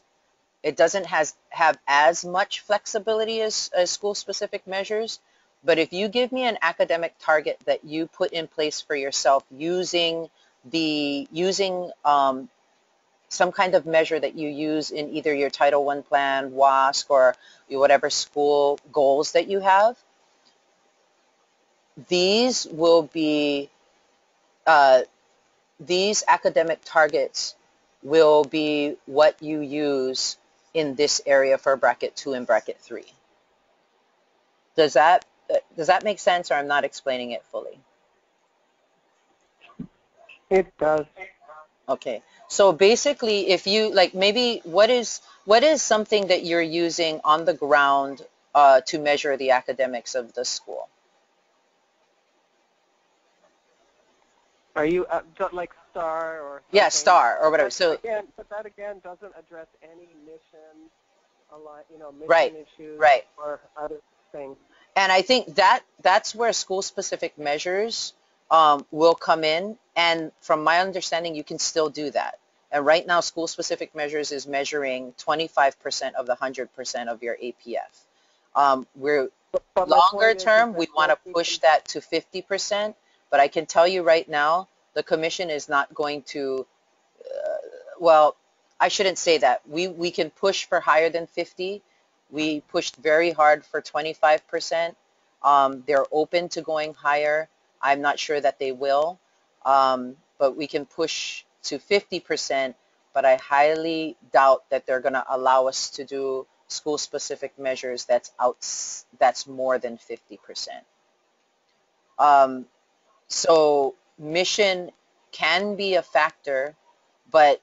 A: It doesn't have as much flexibility as school-specific measures, but if you give me an academic target that you put in place for yourself using some kind of measure that you use in either your Title I plan, WASC, or whatever school goals that you have, these academic targets will be what you use in this area for bracket 2 and bracket 3. Does that make sense, or I'm not explaining it fully?
B: It does.
A: Okay. So basically, if you maybe what is something that you're using on the ground to measure the academics of the school?
B: Are you like STAR or something?
A: Yeah, STAR or whatever. So
B: but that again doesn't address any mission, mission
A: right,
B: issues
A: right,
B: or other things.
A: And I think that's where school-specific measures will come in. And from my understanding, you can still do that. And right now, school-specific measures is measuring 25% of the 100% of your APF. We're longer term, we want to push that to 50%. But I can tell you right now, the commission is not going to, well, I shouldn't say that. We can push for higher than 50. We pushed very hard for 25%. They're open to going higher. I'm not sure that they will, but we can push to 50%, but I highly doubt that they're going to allow us to do school-specific measures that's more than 50%. So mission can be a factor, but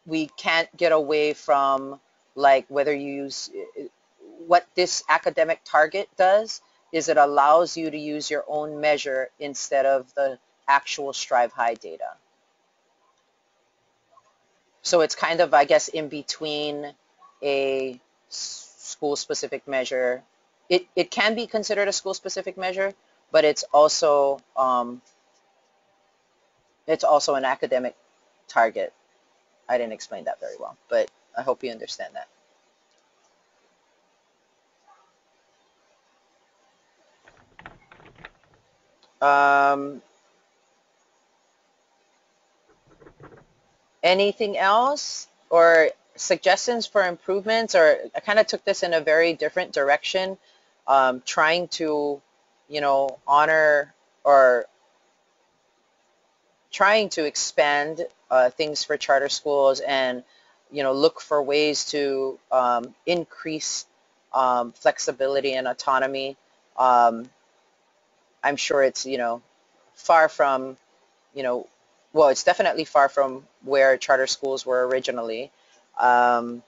A: we can't get away from whether you use what this academic target does is it allows you to use your own measure instead of the actual Strive High data. So it's kind of, I guess, in between a school-specific measure. It can be considered a school-specific measure, but it's also an academic target. I didn't explain that very well, but I hope you understand that. Anything else or suggestions for improvements? Or I kind of took this in a very different direction, trying to, honor or trying to expand things for charter schools and, look for ways to increase flexibility and autonomy. I'm sure it's, far from, well, it's definitely far from where charter schools were originally. But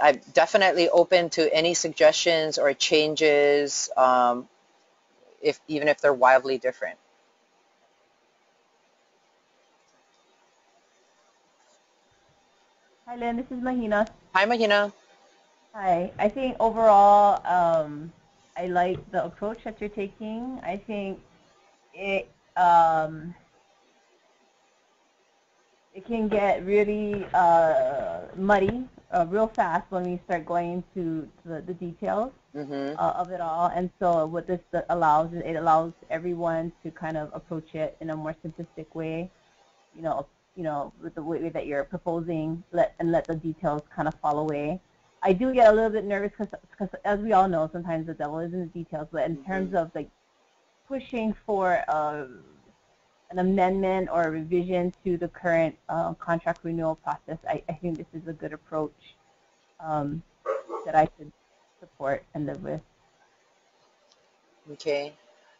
A: I'm definitely open to any suggestions or changes, even if they're wildly different.
D: Hi, Lynn. This is Mahina.
A: Hi, Mahina.
D: Hi. I think overall, I like the approach that you're taking. I think it can get really muddy real fast when we start going into the details of it all. And so what this allows is it allows everyone to kind of approach it in a more simplistic way, with the way that you're proposing, let the details kind of fall away. I do get a little bit nervous because as we all know, sometimes the devil is in the details. But in terms of like pushing for an amendment or a revision to the current contract renewal process, I think this is a good approach that I could support and live with.
A: Okay.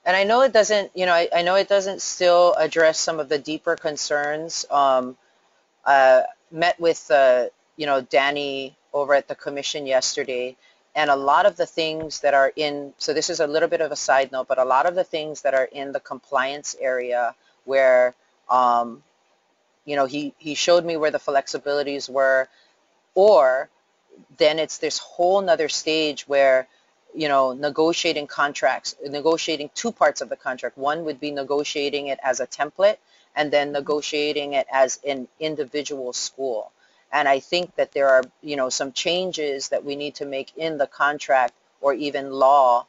A: And I know it doesn't, I know it doesn't still address some of the deeper concerns. Met with, Danny over at the commission yesterday, and a lot of the things that are in, so this is a little bit of a side note, but a lot of the things that are in the compliance area where, he showed me where the flexibilities were, or then it's this whole nother stage where, negotiating contracts, negotiating two parts of the contract. One would be negotiating it as a template, and then negotiating it as an individual school. And I think that there are, some changes that we need to make in the contract or even law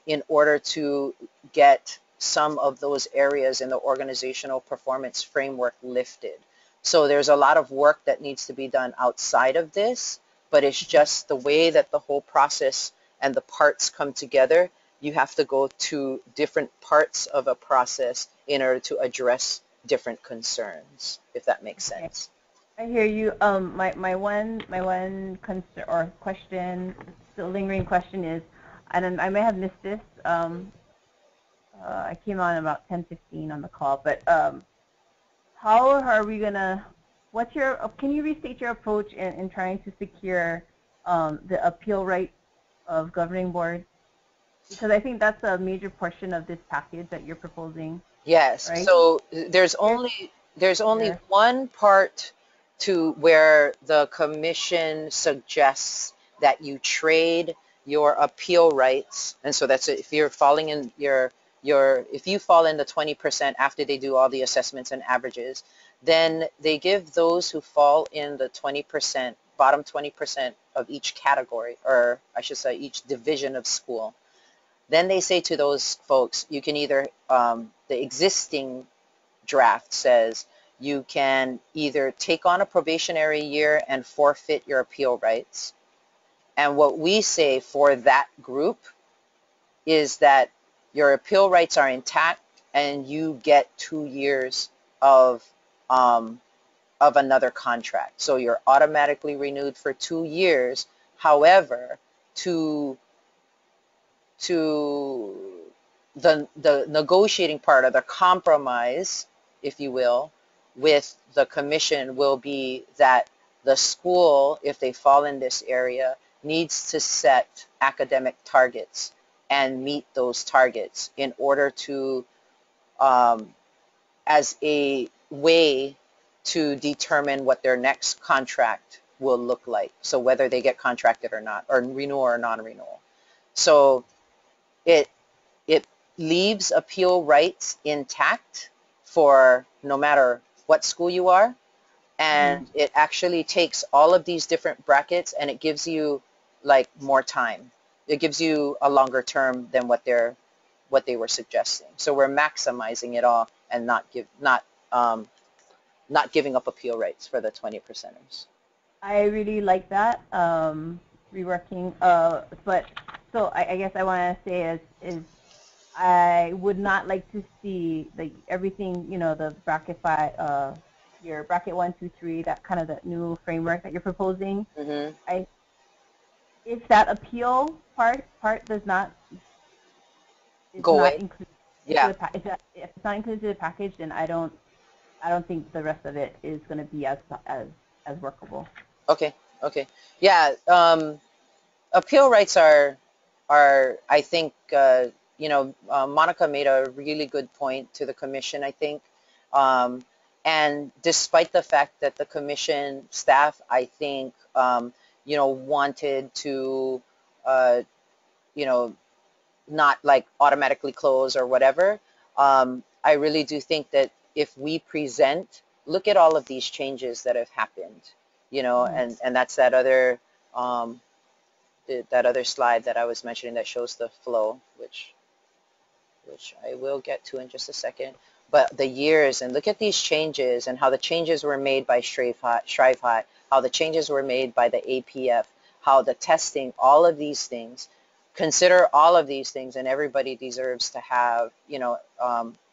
A: in order to get some of those areas in the organizational performance framework lifted. So there's a lot of work that needs to be done outside of this, but it's just the way that the whole process and the parts come together. You have to go to different parts of a process in order to address different concerns, if that makes sense.
D: I hear you. My one concern or question, still lingering question is, and I may have missed this. I came on about 10:15 on the call, but how are we gonna? Can you restate your approach in trying to secure the appeal right of governing boards? Because I think that's a major portion of this package that you're proposing.
A: Yes. Right? So there's only one part to where the commission suggests that you trade your appeal rights, and so that's if you're falling in if you fall in the 20% after they do all the assessments and averages, then they give those who fall in the 20%, bottom 20% of each category, or I should say each division of school. Then they say to those folks, you can either, the existing draft says, you can either take on a probationary year and forfeit your appeal rights. And what we say for that group is that your appeal rights are intact and you get 2 years of another contract. So you're automatically renewed for 2 years. However, to the negotiating part of the compromise, if you will, with the commission will be that the school, if they fall in this area, needs to set academic targets and meet those targets in order to, as a way to determine what their next contract will look like. So whether they get contracted or not, or renewal or non-renewal. So it leaves appeal rights intact for no matter what school you are, and it actually takes all of these different brackets and it gives you like more time. It gives you a longer term than what they were suggesting. So we're maximizing it all and not giving up appeal rights for the 20%ers.
D: I really like that reworking. But so I guess I want to say is I would not like to see everything, the bracket 5, your bracket 1, 2, 3, that kind of the new framework that you're proposing. If that appeal part does not
A: go away,
D: if it's not included in the package, then I don't think the rest of it is going to be as workable.
A: Okay. Yeah. Appeal rights are I think Monica made a really good point to the commission, I think. And despite the fact that the commission staff, I think, wanted to, not like automatically close or whatever, I really do think that if we present, look at all of these changes that have happened. you know, and that's that other slide that I was mentioning that shows the flow, which I will get to in just a second. But the years, and look at these changes and how the changes were made by Shrivehot, how the changes were made by the APF, how the testing, all of these things. Consider all of these things, and everybody deserves to have, you know,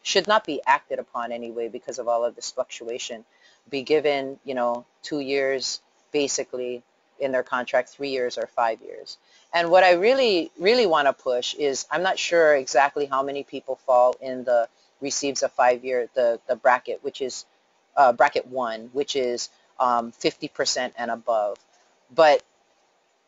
A: should not be acted upon anyway because of all of this fluctuation. Be given, you know, 2 years basically in their contract, 3 years or 5 years. And what I really, really want to push is, I'm not sure exactly how many people fall in the receives a 5-year, the bracket, which is bracket 1, which is 50% and above. But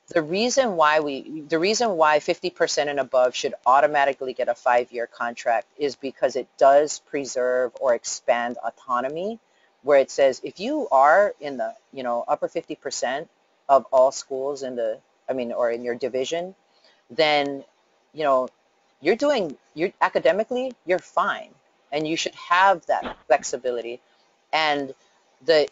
A: the reason why 50% and above should automatically get a 5-year contract is because it does preserve or expand autonomy, where it says if you are in the, you know, upper 50% of all schools in the, or in your division, then, you know, you're academically, you're fine, and you should have that flexibility. And the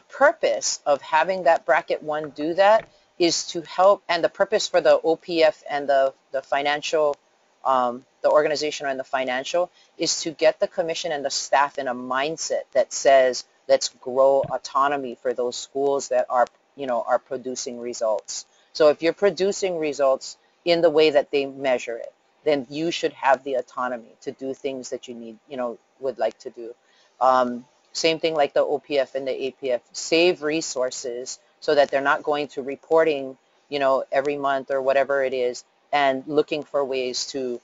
A: purpose of having that bracket 1 do that is to help, and the purpose for the OPF and the financial, the organization and the financial, is to get the commission and the staff in a mindset that says, let's grow autonomy for those schools that are, you know, are producing results. So if you're producing results in the way that they measure it, then you should have the autonomy to do things that you need, you know, would like to do. Same thing like the OPF and the APF, save resources so that they're not going to reporting, you know, every month or whatever it is, and looking for ways to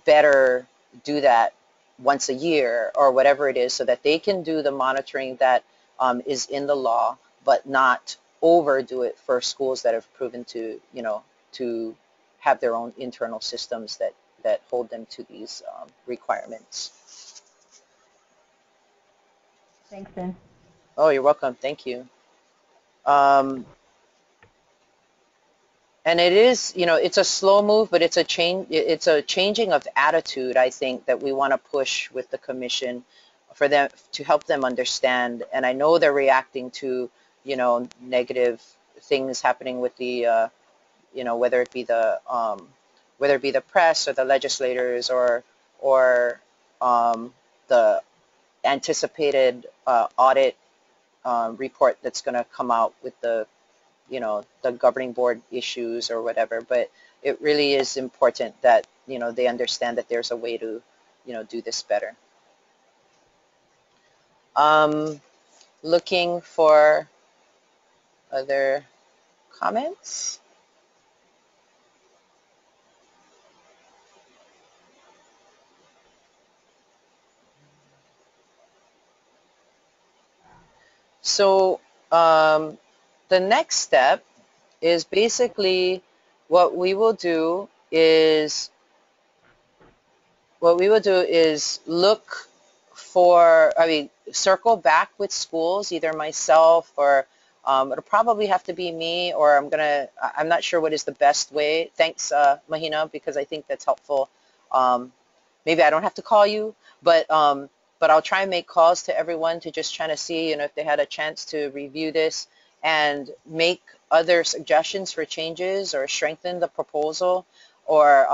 A: better do that once a year or whatever it is, so that they can do the monitoring that is in the law, but not overdo it for schools that have proven to, you know, to have their own internal systems that hold them to these requirements.
D: Thanks, Ben.
A: Oh, you're welcome. Thank you. And it is, you know, it's a slow move, but it's a change. It's a changing of attitude, I think, that we want to push with the commission for them to help them understand. And I know they're reacting to, you know, negative things happening with the, you know, whether it be the press or the legislators or the anticipated audit report that's going to come out with the, you know, the governing board issues or whatever. But it really is important that, you know, they understand that there's a way to, you know, do this better. Looking for other comments. So the next step is basically what we will do is look for, circle back with schools, either myself or it'll probably have to be me, or I'm not sure what is the best way. Thanks, Mahina, because I think that's helpful. Maybe I don't have to call you, but I'll try and make calls to everyone to just try to see, you know, if they had a chance to review this and make other suggestions for changes or strengthen the proposal, or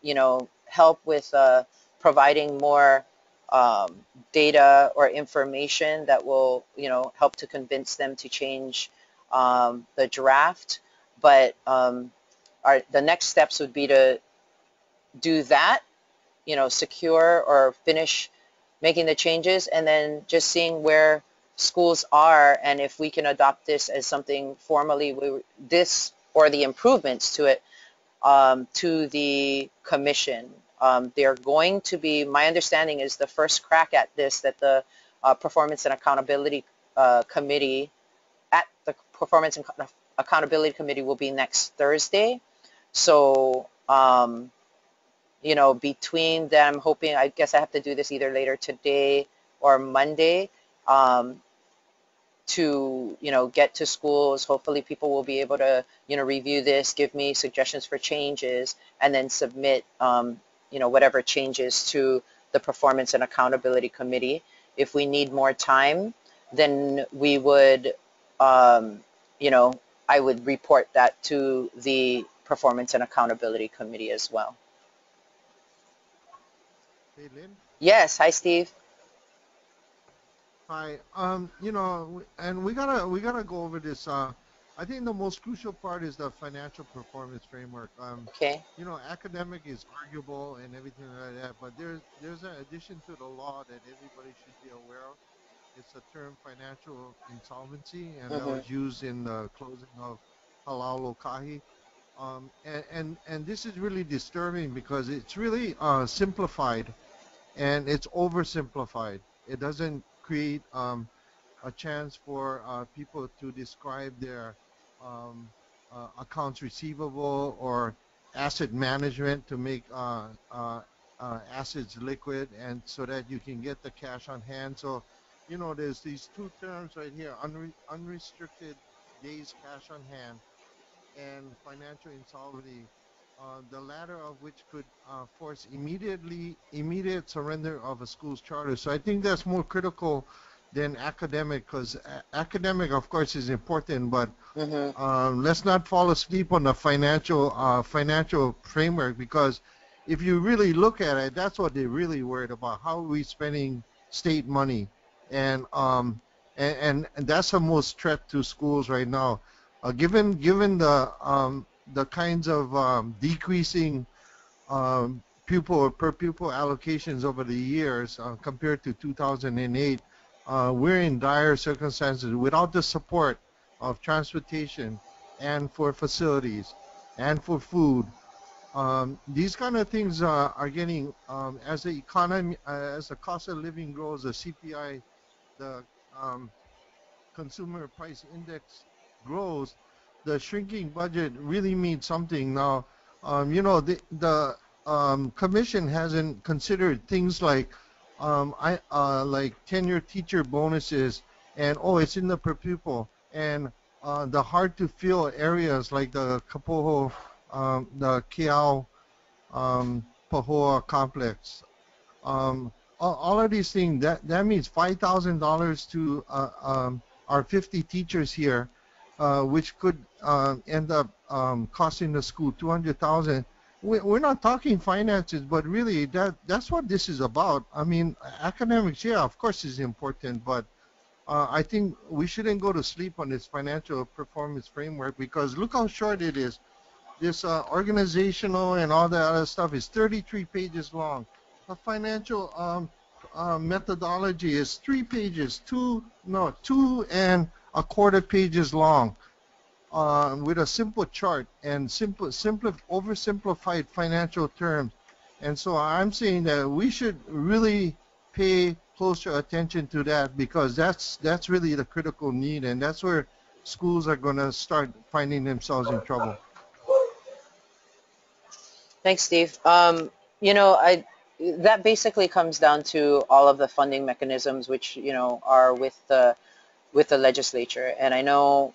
A: you know, help with providing more data or information that will, you know, help to convince them to change the draft. But the next steps would be to do that, you know, secure or finish making the changes, and then just seeing where schools are, and if we can adopt this as something formally, this or the improvements to it, to the commission. They're going to be, my understanding is the first crack at this, that the Performance and Accountability Committee, will be next Thursday. So, you know, between them, hoping, I guess I have to do this either later today or Monday, to, you know, get to schools. Hopefully people will be able to, you know, review this, give me suggestions for changes, and then submit, you know, whatever changes to the Performance and Accountability Committee. If we need more time, then we would, you know, I would report that to the Performance and Accountability Committee as well.
C: Hey, Lynn.
A: Yes, hi Steve.
C: Hi. You know, and we gotta go over this. I think the most crucial part is the financial performance framework.
A: Okay.
C: You know, academic is arguable and everything like that, but there's an addition to the law that everybody should be aware of. It's the term financial insolvency, and that
A: Mm-hmm.
C: was used in the closing of Halal Okahi. And this is really disturbing because it's really simplified and it's oversimplified. It doesn't create a chance for people to describe their um, accounts receivable or asset management to make assets liquid and so that you can get the cash on hand. So, you know, there's these two terms right here, unrestricted days cash on hand and financial insolvency, the latter of which could force immediate surrender of a school's charter. So I think that's more critical than academic, because academic, of course, is important, but
A: Mm-hmm.
C: let's not fall asleep on the financial framework, because if you really look at it, that's what they're really worried about. How are we spending state money? And and that's the most threat to schools right now. Given the kinds of decreasing pupil or per pupil allocations over the years compared to 2008, we're in dire circumstances without the support of transportation and for facilities and for food. These kind of things are getting, as the economy, as the cost of living grows, the CPI, the um, consumer price index grows, the shrinking budget really means something. Now, you know, the commission hasn't considered things like like tenure teacher bonuses, and oh, it's in the per pupil, and the hard to fill areas like the Kapoho, the Kiao, Pahoa complex. All of these things, that means $5,000 to our 50 teachers here, which could end up costing the school 200,000. We're not talking finances, but really that's what this is about. I mean, academics, yeah, of course, is important, but I think we shouldn't go to sleep on this financial performance framework, because look how short it is. This organizational and all that other stuff is 33 pages long. The financial methodology is 3 pages, two and a quarter pages long, with a simple chart and oversimplified financial terms. And so I'm saying that we should really pay closer attention to that, because that's really the critical need, and that's where schools are going to start finding themselves in trouble.
A: Thanks, Steve. You know, that basically comes down to all of the funding mechanisms, which you know are with the legislature, and I know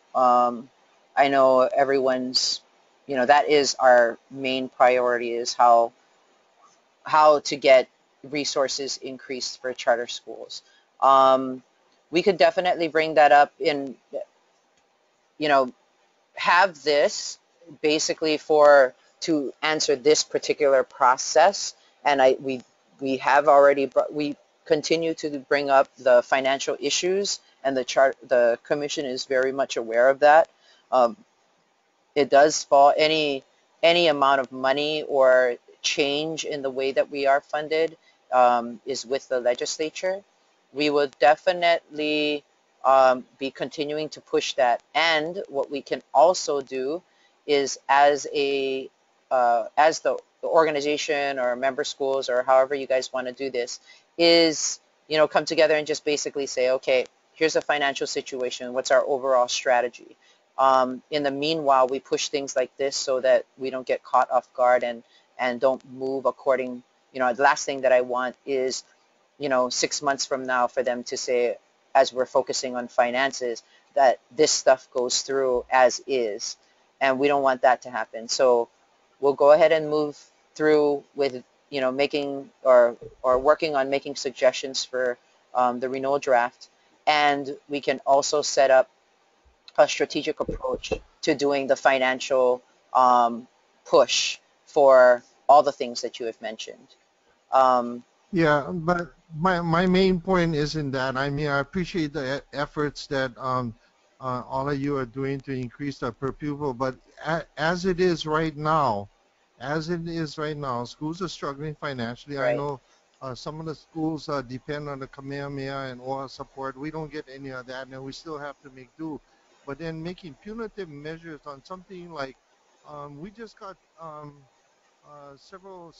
A: everyone's, you know, that is our main priority, is how to get resources increased for charter schools. We could definitely bring that up in, you know, have this basically for to answer this particular process, and we have already we continue to bring up the financial issues, and the commission is very much aware of that. It does fall, any amount of money or change in the way that we are funded is with the legislature. We will definitely be continuing to push that. And what we can also do is, as the organization or member schools, or however you guys want to do this, is, you know, come together and just basically say, okay, here's a financial situation. What's our overall strategy? In the meanwhile, we push things like this so that we don't get caught off guard and don't move according. You know, the last thing that I want is, you know, 6 months from now for them to say, as we're focusing on finances, that this stuff goes through as is, and we don't want that to happen. So we'll go ahead and move through with, you know, making or working on making suggestions for the renewal draft, and we can also set up a strategic approach to doing the financial push for all the things that you have mentioned.
C: Yeah, but my main point isn't that. I mean, I appreciate the efforts that all of you are doing to increase the per pupil, but as it is right now, schools are struggling financially. I
A: Right.
C: know some of the schools depend on the Kamehameha and OHA support. We don't get any of that, and we still have to make do. But then making punitive measures on something like we just got several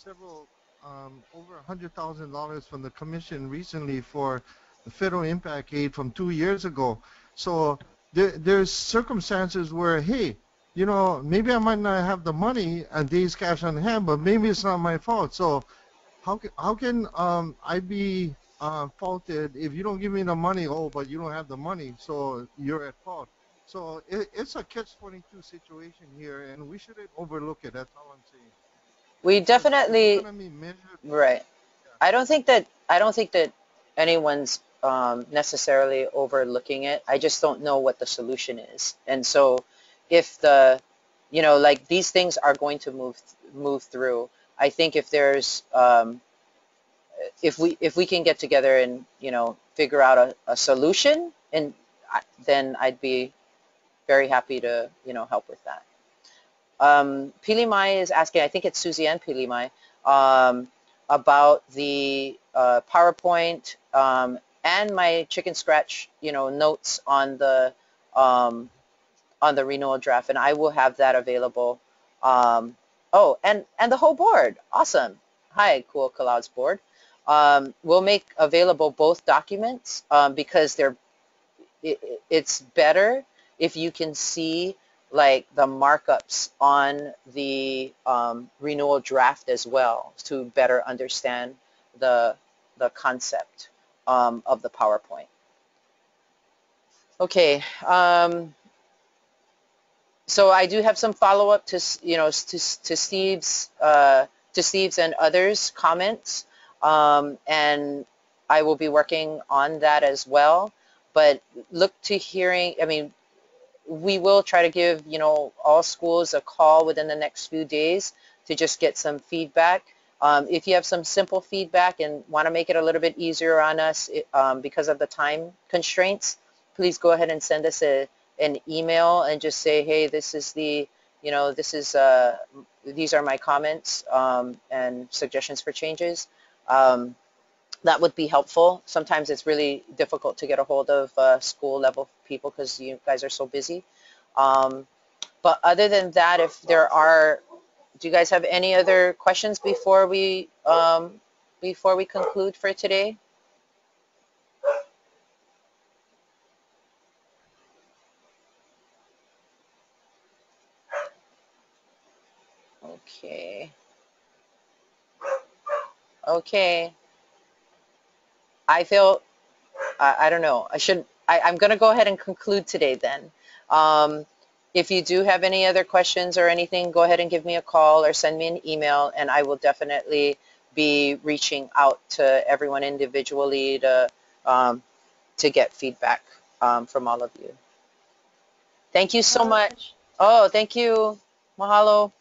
C: over $100,000 from the commission recently for the federal impact aid from 2 years ago. So there's circumstances where, hey, you know, maybe I might not have the money and days cash on hand, but maybe it's not my fault. So how can I be faulted if you don't give me the money? Oh, but you don't have the money, so you're at fault. So it's a catch-22 situation here, and we shouldn't overlook it. That's all I'm saying.
A: We
C: Because if we're
A: definitely,
C: gonna be measured,
A: right.
C: yeah.
A: I don't think that anyone's necessarily overlooking it. I just don't know what the solution is. And so if like these things are going to move through. I think if there's if we can get together and figure out a solution, and then I'd be very happy to help with that. Pilimai is asking, I think it's Susie and Pilimai, about the PowerPoint and my chicken scratch, notes um, on the renewal draft, and I will have that available. Oh, and the whole board, awesome. Hi, Cool Clouds board. We'll make available both documents because it's better if you can see like the markups on the renewal draft as well to better understand the concept of the PowerPoint. Okay, so I do have some follow-up to Steve's and others' comments, and I will be working on that as well. But look to hearing. I mean, we will try to give all schools a call within the next few days to just get some feedback. If you have some simple feedback and want to make it a little bit easier on us because of the time constraints, please go ahead and send us an email and just say, hey, this is these are my comments and suggestions for changes. That would be helpful. Sometimes it's really difficult to get a hold of school level people because you guys are so busy. But other than that, if there are, do you guys have any other questions before we conclude for today? Okay. Okay. I feel, I don't know. I'm going to go ahead and conclude today then. If you do have any other questions or anything, go ahead and give me a call or send me an email, and I will definitely be reaching out to everyone individually to get feedback from all of you. Thank you so much. Oh, thank you. Mahalo.